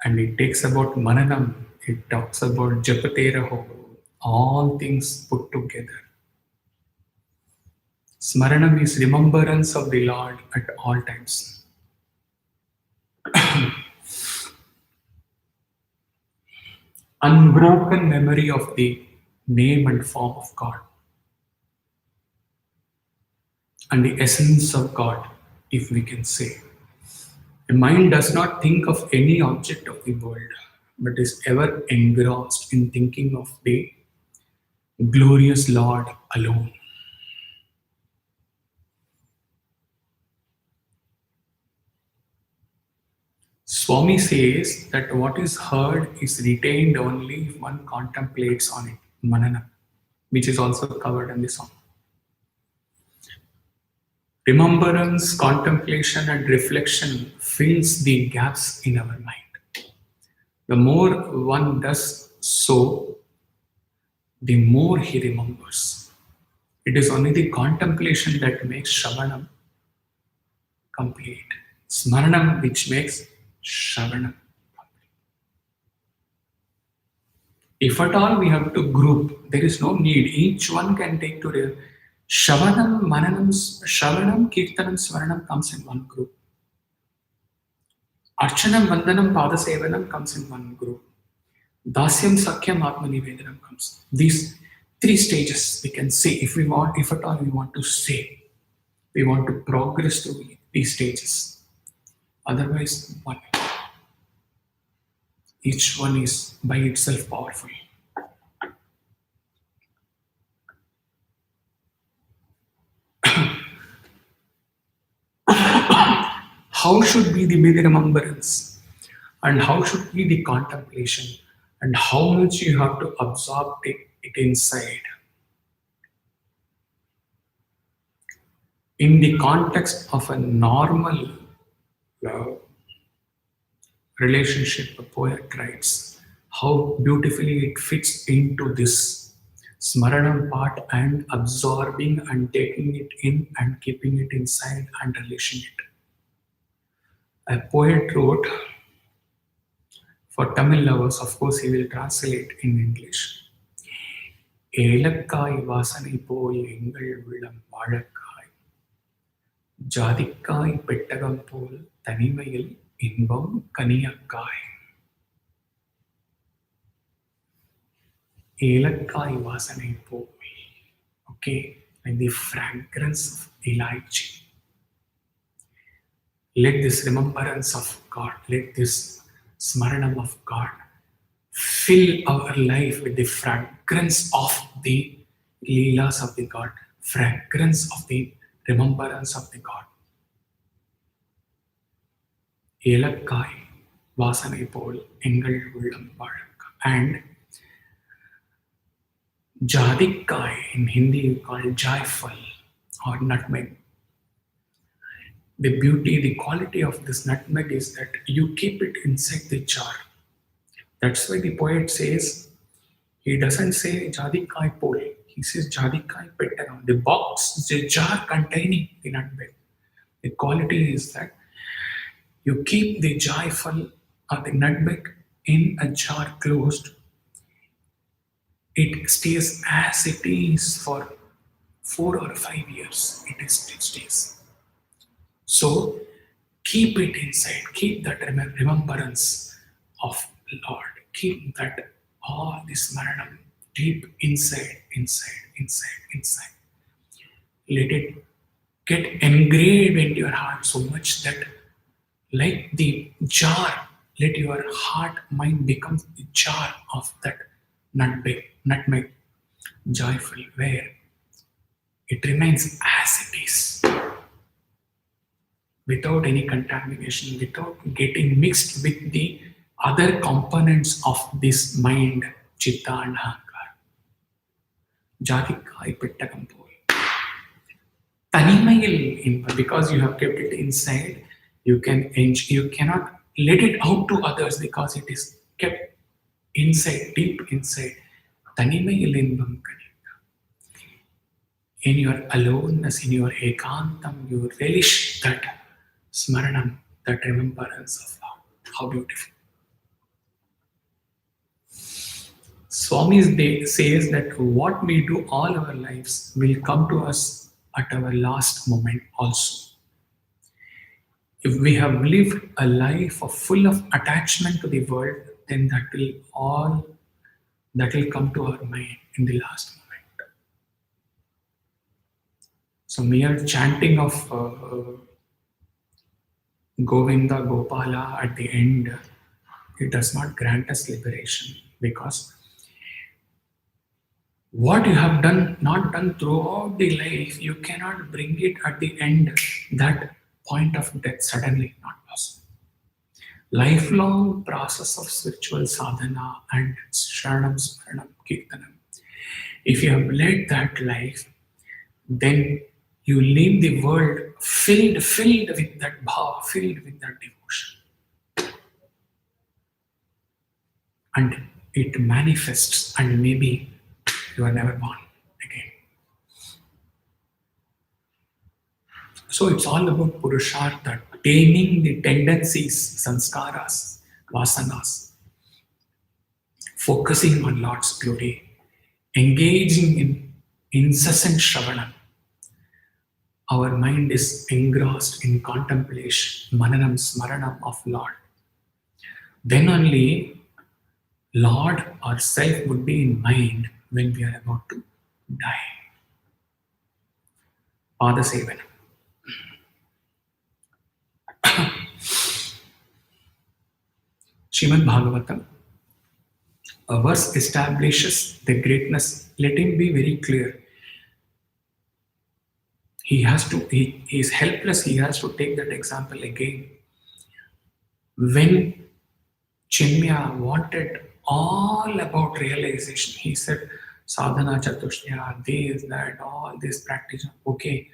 and it takes about Mananam. It talks about Japateraho, all things put together. Smaranam is remembrance of the Lord at all times. Unbroken memory of the name and form of God and the essence of God, if we can say. A mind does not think of any object of the world, but is ever engrossed in thinking of the glorious Lord alone. Swami says that what is heard is retained only if one contemplates on it, manana, which is also covered in the song. Remembrance, contemplation, and reflection fills the gaps in our mind. The more one does so, the more he remembers. It is only the contemplation that makes Shravanam complete. Smaranam which makes Shravanam complete. If at all we have to group, there is no need. Each one can take to real. Shravanam, Mananam, Shravanam, Kirtanam, Smaranam comes in one group. Archanam, Vandanam, Padasevanam comes in one group. Dasyam, Sakyam, Atmanivedanam comes. These three stages we can say if we want, if at all we want to say, we want to progress through these stages. Otherwise, one. Each one is by itself powerful. How should be the remembrance? And how should be the contemplation? And how much you have to absorb it inside? In the context of a normal relationship, a poet writes how beautifully it fits into this smaranam part and absorbing and taking it in and keeping it inside and relishing it. A poet wrote, for Tamil lovers, of course, he will translate in English. ஏலக்காய் வாசனை போல் எங்கள் உள்ளம் வாழக்காய் ஜாதிக்காய் பெட்டகம் போல் தனிமையில் இன்பம் கனியக்காய். ஏலக்காய் வாசனை போல், okay, like the fragrance of elaichi. Let this remembrance of God, let this smaranam of God fill our life with the fragrance of the leelas of the God, fragrance of the remembrance of the God. ஏலக்காய் வாசனை போல் எங்கள் உள்ளம் வாழக்காய். And jadikai in Hindi you call jaifal or nutmeg. The beauty, the quality of this nutmeg is that you keep it inside the jar. That's why the poet says, he doesn't say jadikai pol, he says jadikai pettagam, the box, the jar containing the nutmeg. The quality is that you keep the jaifal or the nutmeg in a jar closed. It stays as it is for 4 or 5 years. It stays. So keep it inside. Keep that remembrance of Lord. Keep that all this maranam deep inside. Let it get engraved into your heart so much that, like the jar, let your heart, mind become the jar of that nutmeg, joyful, where it remains as it is, without any contamination, without getting mixed with the other components of this mind, chitta and ahankar. Jadikai pettagam pol. Tanimayil, because you have kept it inside, you cannot let it out to others because it is kept inside, deep inside. Tanimayil inbam kaniyakka. In your aloneness, in your ekantam, you relish that smaranam, that remembrance of Lord. How beautiful. Swami says that what we do all our lives will come to us at our last moment also. If we have lived a life full of attachment to the world, then that will all that will come to our mind in the last moment. So mere chanting of Govinda Gopala at the end, it does not grant us liberation, because what you have done, not done throughout the life, you cannot bring it at the end, that point of death suddenly, not possible. Lifelong process of spiritual sadhana and Sharanam Smaranam Kirtanam. If you have led that life, then you leave the world filled with that bhava, filled with that devotion. And it manifests, and maybe you are never born again. So it's all about Purushartha, taming the tendencies, sanskaras, vasanas, focusing on Lord's glory, engaging in incessant shravanam. Our mind is engrossed in contemplation, mananam, smaranam of Lord. Then only Lord or self would be in mind when we are about to die. Padasevanam. Srimad Bhagavatam, a verse establishes the greatness. Let him be very clear. He is helpless. He has to take that example again. When Chinmaya wanted all about realization, he said, sadhana chatushya, this, that, all this practice. Okay,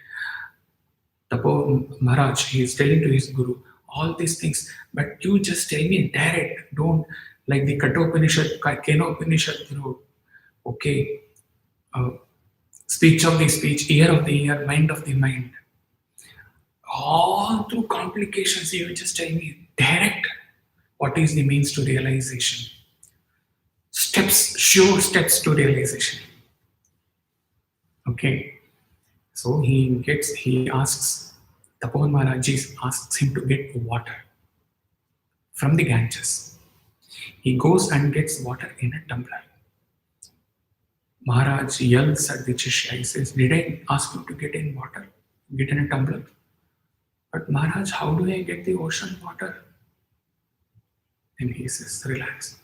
Tapo Maharaj, he is telling to his guru, all these things, but you just tell me direct, don't like the Kathopanishad, Kenopanishad, okay, speech of the speech, ear of the ear, mind of the mind. All through complications, you just tell me direct what is the means to realization. Steps, sure steps to realization. Okay. So he asks, Tapovan Maharaj asks him to get water from the Ganges. He goes and gets water in a tumbler. Maharaj yells at the Shishya. He says, did I ask you to get in water? Get in a tumbler? But Maharaj, how do I get the ocean water? And he says, relax.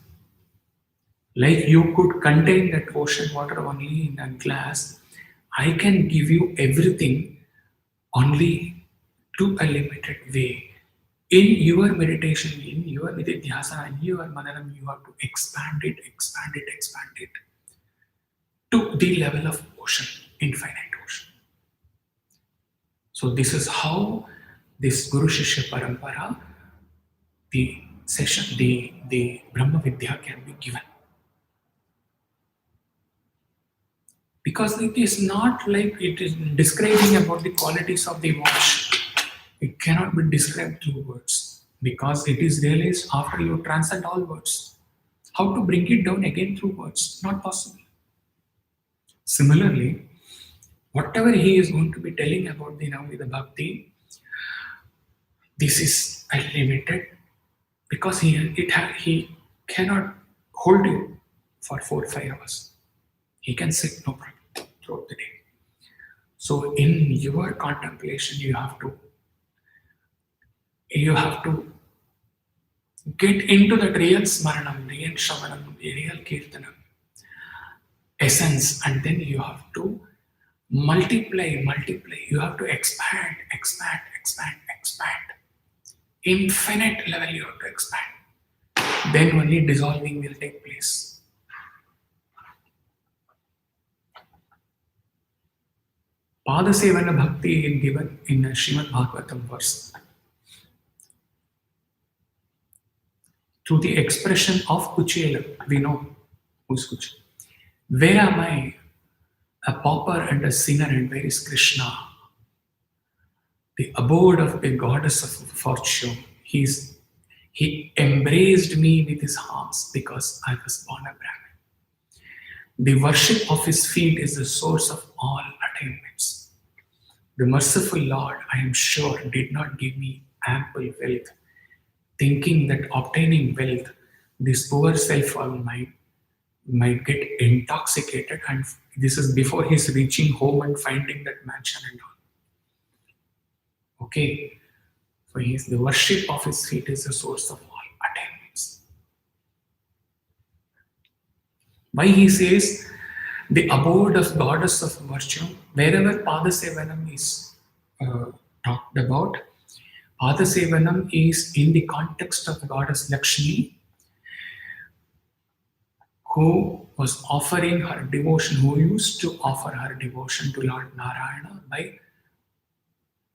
Like you could contain that ocean water only in a glass, I can give you everything only to a limited way. In your meditation, in your nididhyasana, in your mananam, you have to expand it to the level of ocean, infinite ocean. So this is how this Guru Shishya Parampara, the session, the Brahma Vidya can be given. Because it is not like it is describing about the qualities of the watch. It cannot be described through words, because it is realized after you transcend all words. How to bring it down again through words? Not possible. Similarly, whatever he is going to be telling about the Navamida Bhakti, this is unlimited, because he cannot hold you for 4 or 5 hours. He can sit no problem throughout the day. So in your contemplation, you have to get into that real smaranam, real shravanam, real kirtanam essence, and then you have to multiply. You have to expand. Infinite level you have to expand. Then only dissolving will take place. Padasevana Bhakti is given in a Srimad Bhagavatam verse. Through the expression of Kuchela, we know who's Kuchela. Where am I, a pauper and a sinner, and where is Krishna, the abode of the goddess of fortune? He embraced me with his arms because I was born a Brahmin. The worship of his feet is the source of all attainments. The merciful Lord, I am sure, did not give me ample wealth, thinking that obtaining wealth, this poor self of mine might get intoxicated, and this is before he's reaching home and finding that mansion and all. Okay, so he's the worship of his feet is the source of all attainments. Why he says the abode of goddess of virtue, wherever Padasevanam is talked about, Padasevanam is in the context of goddess Lakshmi, who was offering her devotion, who used to offer her devotion to Lord Narayana by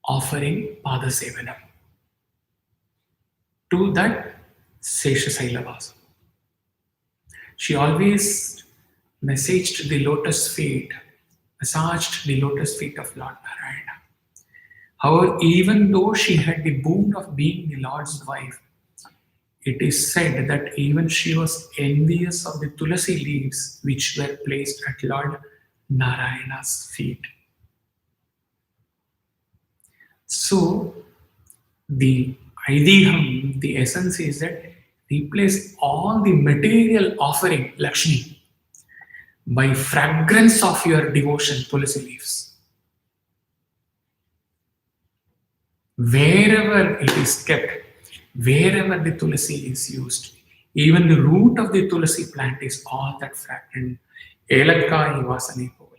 offering Padasevanam to that Seshasailavasa. She always massaged the lotus feet, massaged the lotus feet of Lord Narayana. However, even though she had the boon of being the Lord's wife, it is said that even she was envious of the tulasi leaves which were placed at Lord Narayana's feet. So, the Aidiham, the essence is that replace all the material offering, Lakshmi, by fragrance of your devotion, tulasi leaves. Wherever it is kept, wherever the tulasi is used, even the root of the tulasi plant is all that fragrant. Elakkai vasane pole.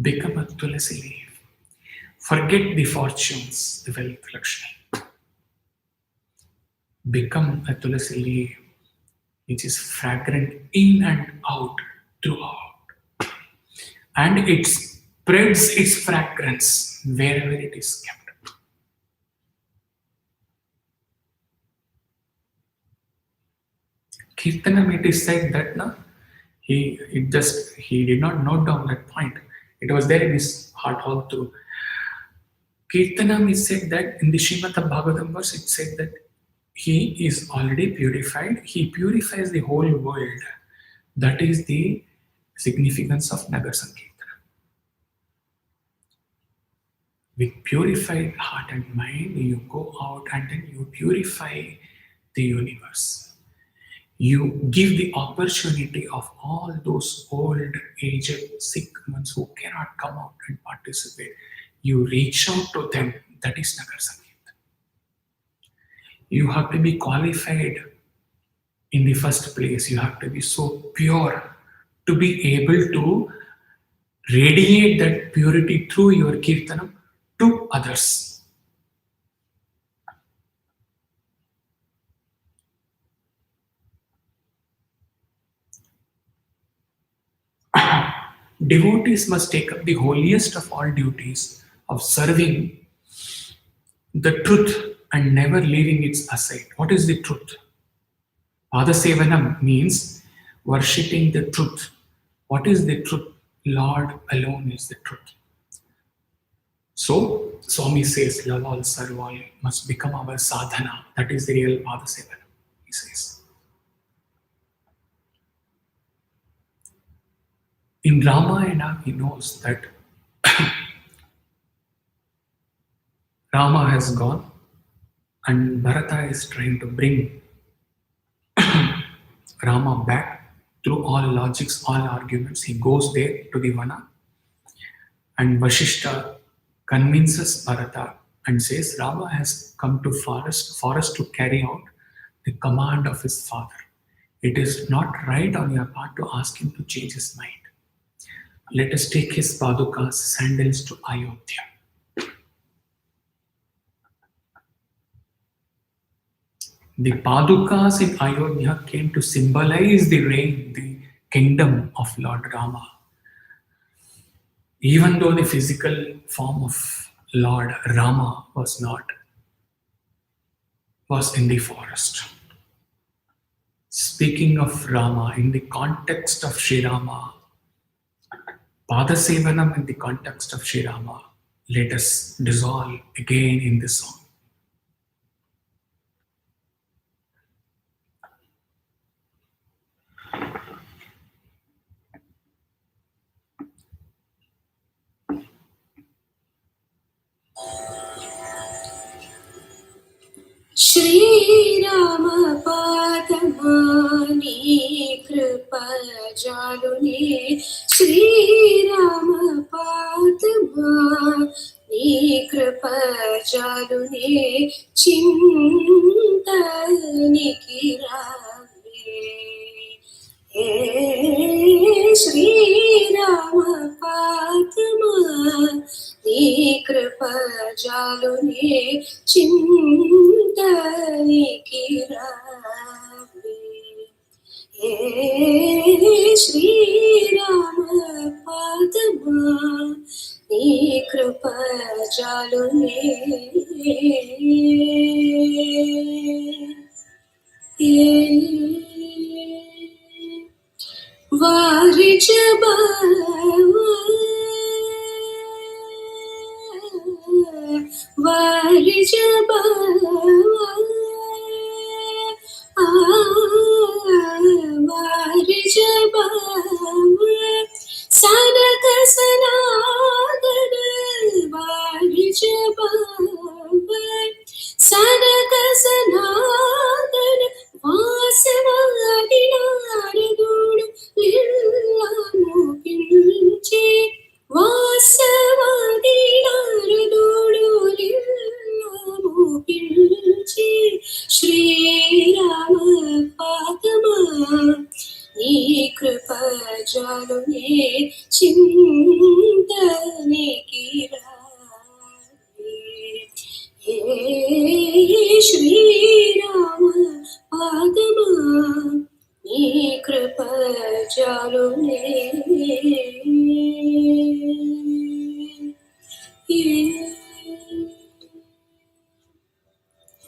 Become a tulasi leaf. Forget the fortunes, the wealth, Lakshmi. Become a tulasi leaf which is fragrant in and out throughout. And it spreads its fragrance wherever it is kept. Kirtanam, it is said that he did not note down that point. It was there in his heart all through. Kirtanam is said that in the Srimad Bhagavatam verse, it said that he is already purified. He purifies the whole world. That is the significance of Nagar Sankirtana. With purified heart and mind, you go out and then you purify the universe. You give the opportunity of all those old, aged, sick ones who cannot come out and participate. You reach out to them. That is Nagar Sankirtana. You have to be qualified in the first place. You have to be so pure to be able to radiate that purity through your Kirtanam to others. Devotees must take up the holiest of all duties of serving the truth and never leaving its aside. What is the truth? Padasevanam means worshipping the truth. What is the truth? Lord alone is the truth. So, Swami says, love all, serve all must become our sadhana. That is the real Padasevanam, he says. In Ramayana, he knows that Rama has gone and Bharata is trying to bring Rama back through all logics, all arguments. He goes there to the Vana and Vashishta convinces Bharata and says Rama has come to forest to carry out the command of his father. It is not right on your part to ask him to change his mind. Let us take his padukas, sandals to Ayodhya. The padukas in Ayodhya came to symbolize the reign, the kingdom of Lord Rama. Even though the physical form of Lord Rama was in the forest. Speaking of Rama, in the context of Sri Rama, Padasevanam in the context of Sri Rama, let us dissolve again in this song. Shri Rama Padamani జాలునే Srirama పాదమా నీ కృప జాలునే చింతనికి రావే ఏ శ్రీరామ పాదమా నీ కృప జాలునే చింతనికి రావే ఏ శ్రీరామ పాదమా నీ కృప జాలునే వారి వారి వారి సనక సనాదన వారి సనక సనాదన వాసవాది నారదుడు లిల్లము పిలిచి వాసవాది నారదుడు లిల్లము పిలిచి శ్రీరామ పాదమా నీ కృప జాలునే చింతనికి రావే ఏ శ్రీరామ పాదమా నీ కృప జాలునే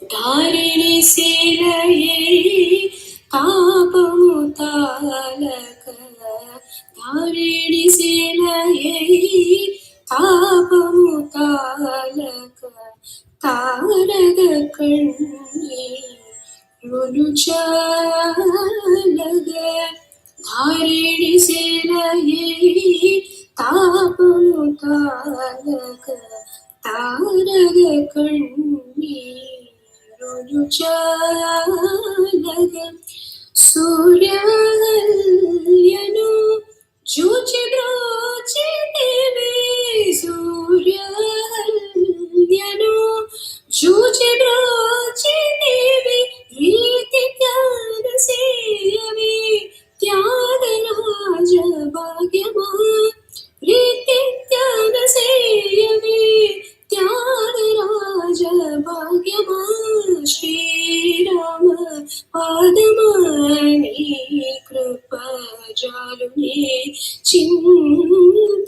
ధారిణి శీలయే తాపము తాలక ధారిణి శీలయే తాపము తాలక తారగ కಣ್ಣీరులు చాలగ ధారిణి శీలయే తాపము తాలక తారగ కಣ್ಣీరులు చాలగ సూర్యను చూచి బ్రోచితివి సూర్యను చూచి బ్రోచితివి రీతి త్యాగ సేయవి త్యాగరాజ భాగ్యమా రీతి త్యాగ సేయవి త్యాగరాజ భాగ్యమా శ్రీరామ పాదమా నీ కృప జాలునే చింతనికి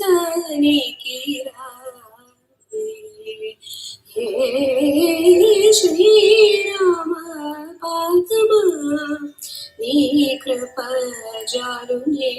రావే హే శ్రీరామ పాదమా నీ కృప జాలునే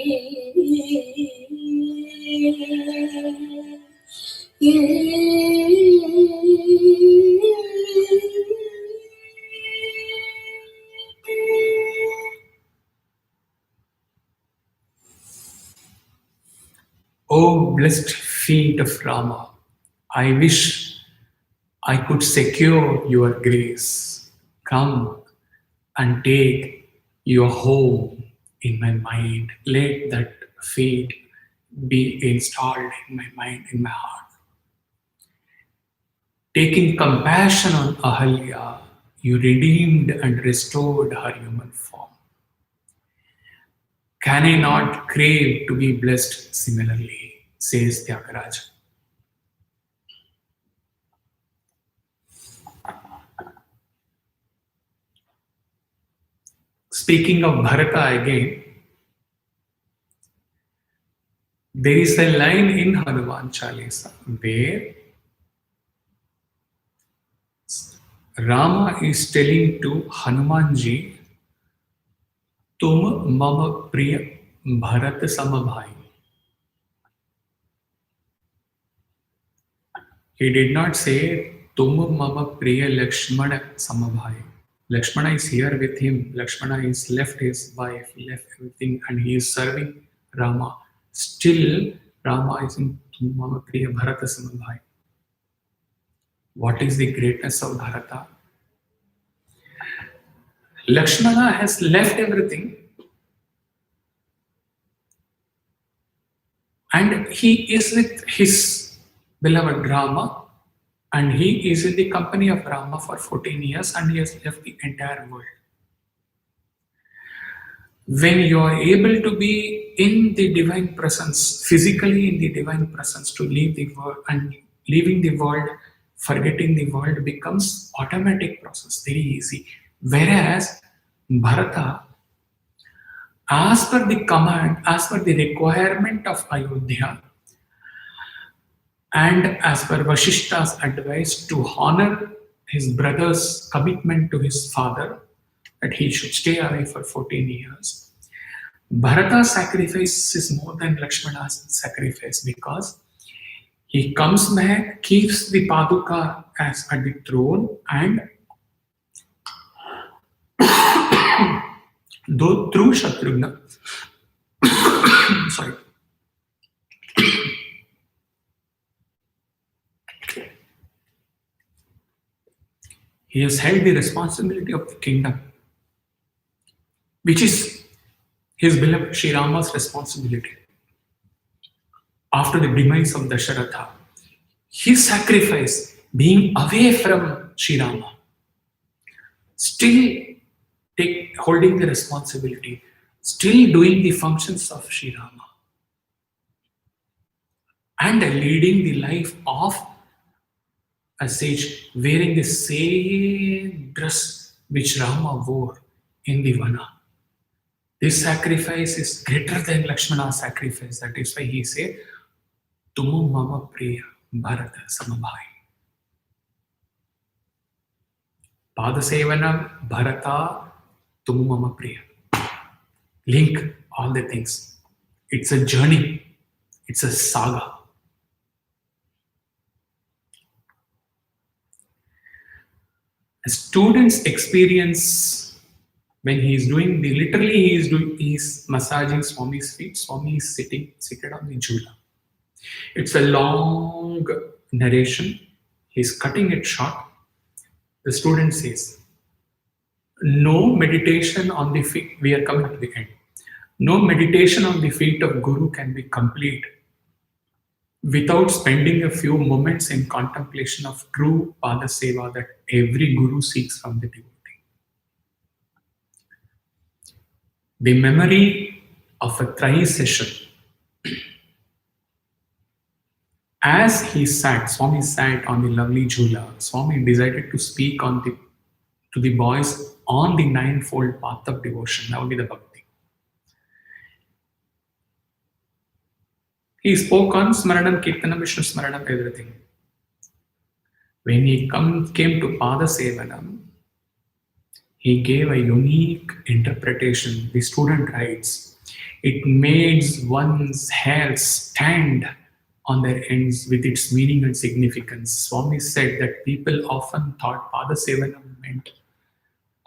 O blessed feet of Rama, I wish I could secure your grace. Come and take your home in my mind. Let that feet be installed in my mind, in my heart. Taking compassion on Ahalya, you redeemed and restored her human form. Can I not crave to be blessed similarly, says Tyagaraja. Speaking of Bharata again, there is a line in Hanuman Chalisa where Rama is telling to Hanumanji, Tum mama priya Bharat samabhai. He did not say, Tum mama priya Lakshmana samabhai. Lakshmana is here with him. Lakshmana is left his wife, left everything, and he is serving Rama. Still, Rama is in Tum mama priya Bharata samabhai. What is the greatness of Bharata? Lakshmana has left everything. And he is with his beloved Rama, and he is in the company of Rama for 14 years, and he has left the entire world. When you are able to be in the divine presence, physically in the divine presence, to leave the world, and leaving the world, forgetting the world becomes automatic process, very easy. Whereas Bharata, as per the command, as per the requirement of Ayodhya, and as per Vashishta's advice to honor his brother's commitment to his father, that he should stay away for 14 years, Bharata's sacrifice is more than Lakshmana's sacrifice, because he comes back, keeps the Paduka as at the throne, and though through Shatrughna, sorry, he has held the responsibility of the kingdom, which is his beloved Sri Rama's responsibility. After the demise of Dasharatha, his sacrifice, being away from Sri Rama, still holding the responsibility, still doing the functions of Sri Rama, and leading the life of a sage, wearing the same dress which Rama wore in the Vana. This sacrifice is greater than Lakshmana's sacrifice. That is why he said, Tumu mama priya Bharata samabhai. Padasevanam Bharata Tumu mama priya. Link all the things. It's a journey. It's a saga. A student's experience when he is doing the, literally he is massaging Swami's feet. Swami is seated on the jhula. It's a long narration. He's cutting it short. The student says, no meditation on the feet, we are coming to the end. No meditation on the feet of Guru can be complete without spending a few moments in contemplation of true Pada Seva that every Guru seeks from the devotee. The memory of a Trai session. As he sat, Swami sat on the lovely Jhula, Swami decided to speak to the boys on the ninefold path of devotion, now the Bhakti. He spoke on Smaranam, Kirtanam, Vishnu Smaranam, everything. When he came to Pada Sevanam, he gave a unique interpretation. The student writes, it made one's hair stand on their ends with its meaning and significance. Swami said that people often thought Pada Sevanam meant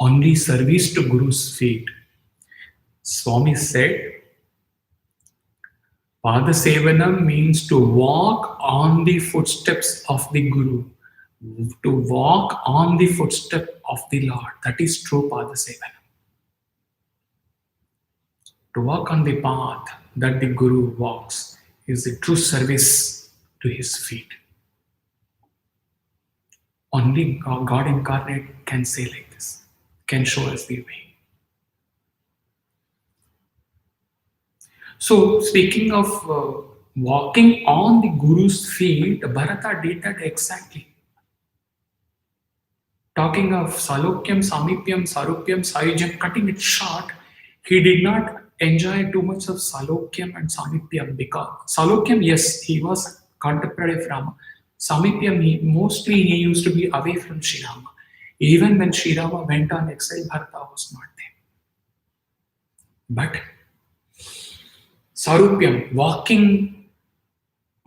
only service to Guru's feet. Swami said, Pada Sevanam means to walk on the footsteps of the Guru, to walk on the footstep of the Lord. That is true Pada Sevanam. To walk on the path that the Guru walks is the true service to his feet. Only God incarnate can say like this, can show us the way. So, speaking of walking on the Guru's feet, Bharata did that exactly. Talking of Salokyam, Samipyam, Sarupyam, Sayujam, cutting it short, he did not enjoy too much of Salokyam and Samipyam, because Salokyam, yes, he was contemporary of Rama. Samipyam, mostly he used to be away from Sri Rama. Even when Sri Rama went on exile, Bharata was not there. But Sarupyam,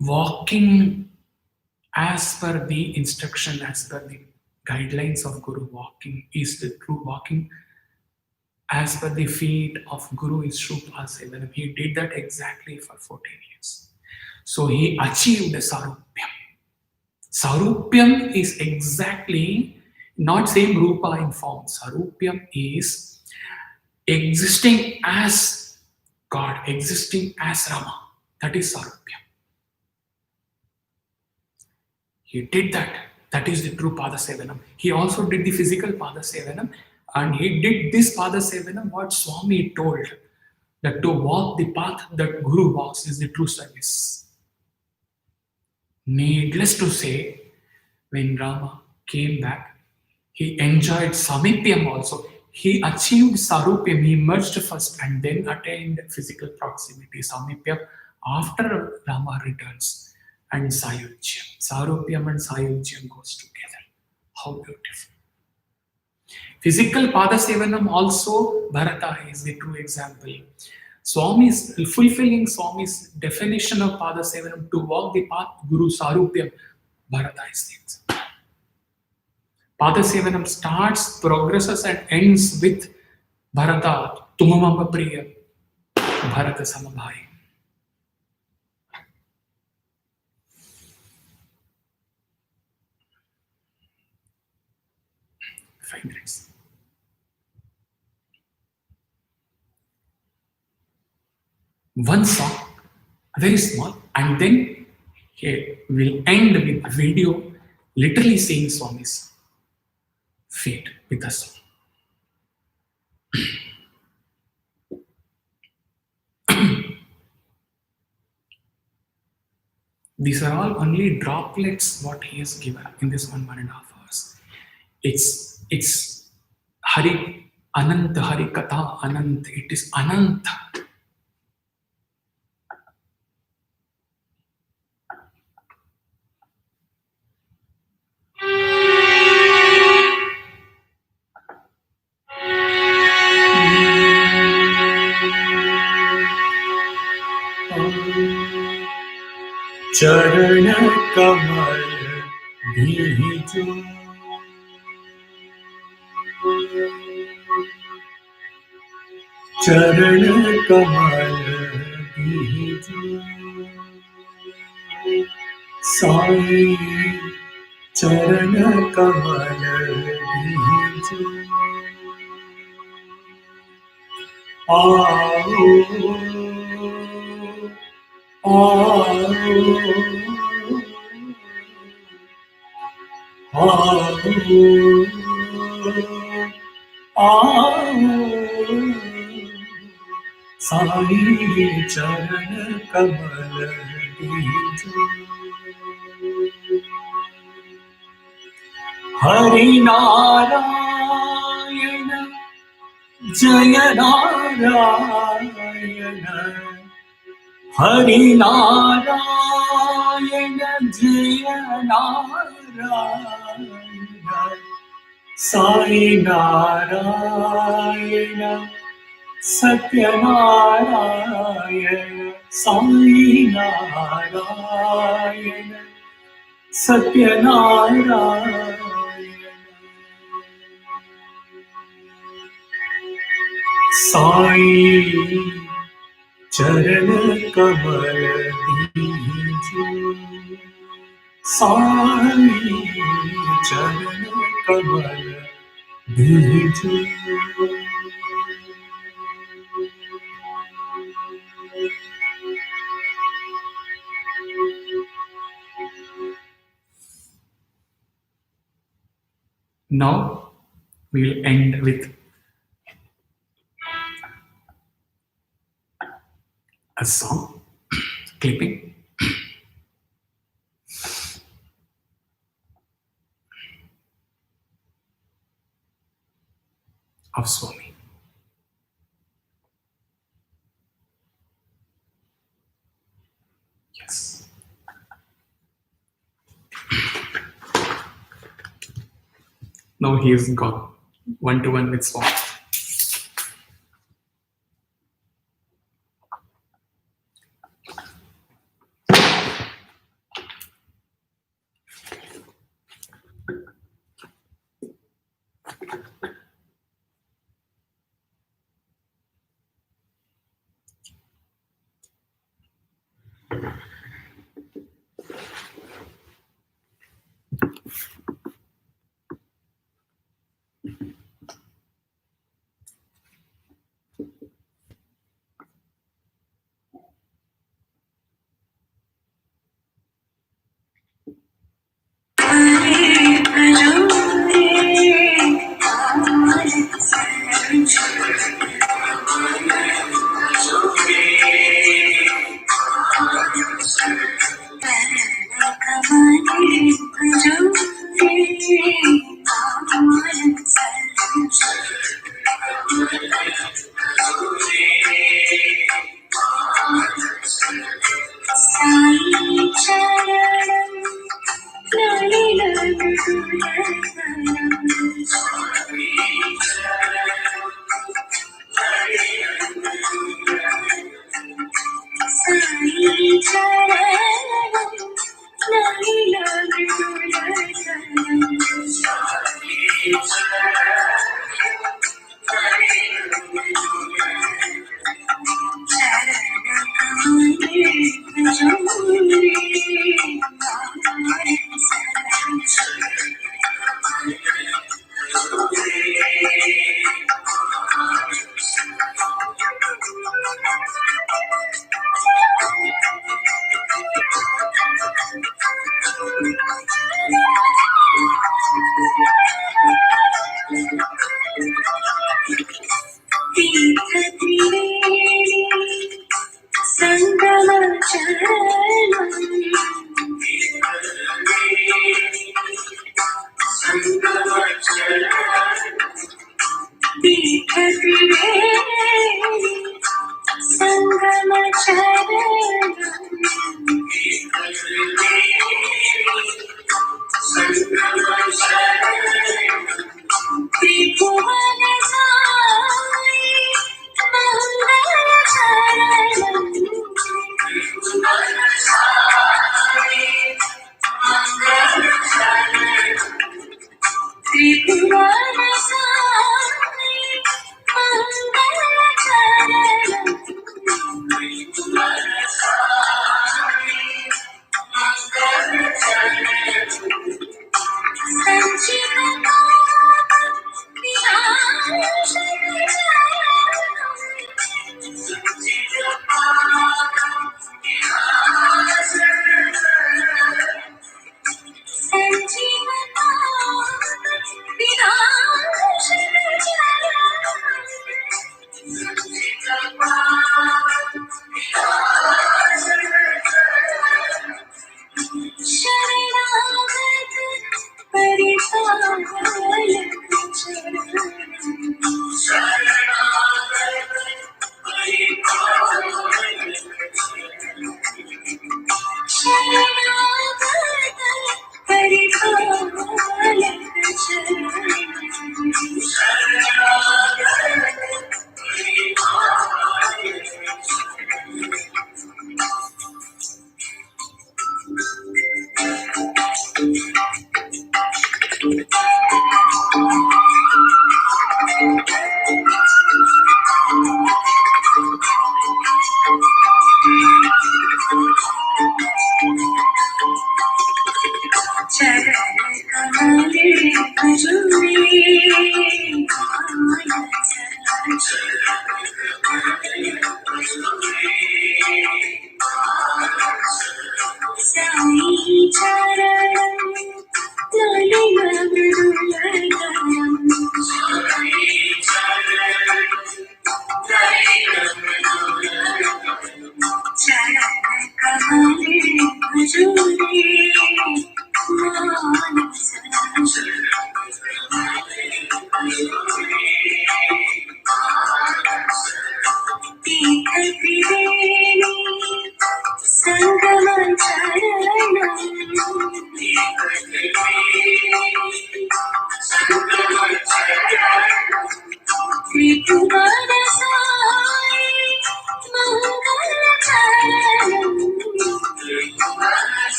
walking as per the instruction, as per the guidelines of Guru, walking is the true walking as per the feet of Guru is true Pada Sevanam. He did that exactly for 14 years. So he achieved the Sarupyam. Sarupyam is exactly not same Rupa in form. Sarupyam is existing as God, existing as Rama. That is Sarupya. He did that. That is the true Padasevanam. He also did the physical Padasevanam, and he did this Padasevanam what Swami told, that to walk the path that Guru walks is the true service. Needless to say, when Rama came back, he enjoyed Samipyam also. He achieved Sarupyam, he merged first and then attained physical proximity, Samipyam, after Rama returns. And Sayujyam. Sarupyam and Sayujyam goes together. How beautiful. Physical Padasevanam also, Bharata is the true example. Swami's fulfilling Swami's definition of Padasevanam, to walk the path Guru Sarupyam, Bharata is the example. Padasevanam starts, progresses and ends with Bharata, Tumamamba Priya, Bharata Samabhai. 5 minutes. One song, very small, and then we'll end with a video literally saying Swami's fate with a song. These are all only droplets what he has given in this 1.5 hours. It's Hari Anant, Hari Katha Anant. It is Anant. चरण कमल बीजो चरण कमल बीजो साई चरण कमल बीजो आओ साई चरण कमल बीजो हरि नारायण जय नारायण हरि नारायण जय नारायण साई नारायण सत्यनारायण साई नारायण सत्यनारायण साई चरण कमल बीजो साई चरण कमल बीजो Now we'll end with a song clipping of Swami. Yes. Now he is gone, 1-to-1 with Swami.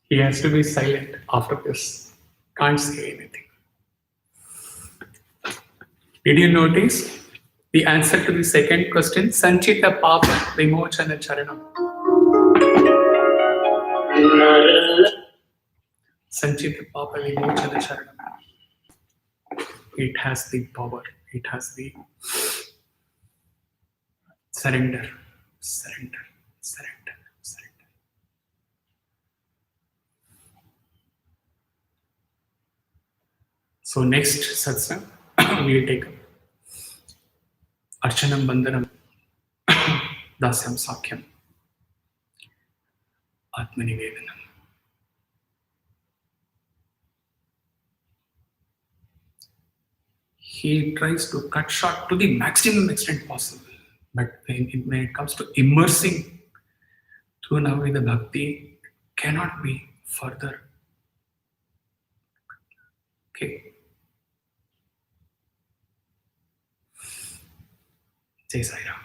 He has to be silent after this. Can't say anything. Did you notice the answer to the second question? Sanchita Papa Vimochana Charanam. Sanchita Papa Vimochana Charanam. It has the power. It has the surrender, surrender, surrender, surrender. So next satsang we'll take up Archanam Bandhanam Dasyam Sakhyam Atmanivedanam. He tries to cut short to the maximum extent possible. But when it comes to immersing through Navamida Bhakti, cannot be further. Okay. Jai Sai Ram.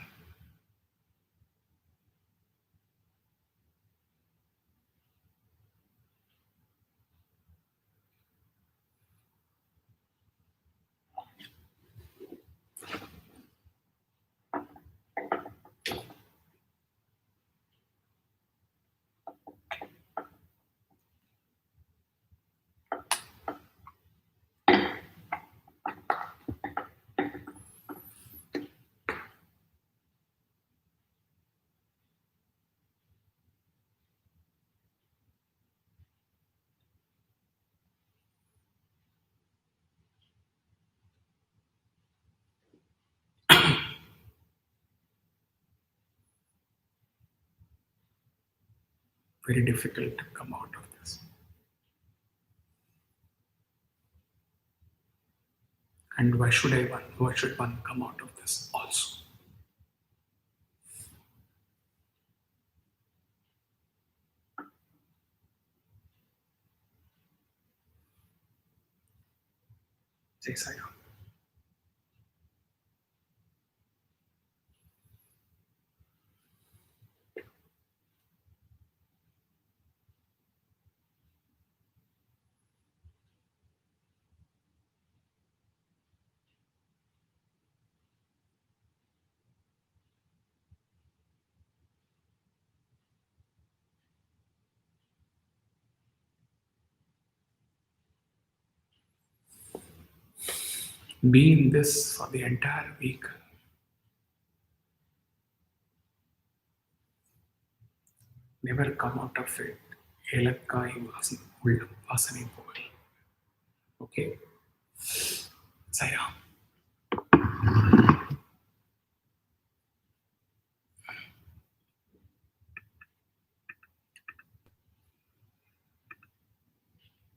Very difficult to come out of this. And why should one come out of this also? Jai Sai Ram. Be in this for the entire week. Never come out of it. Elakkai Vasani Pogal. Okay.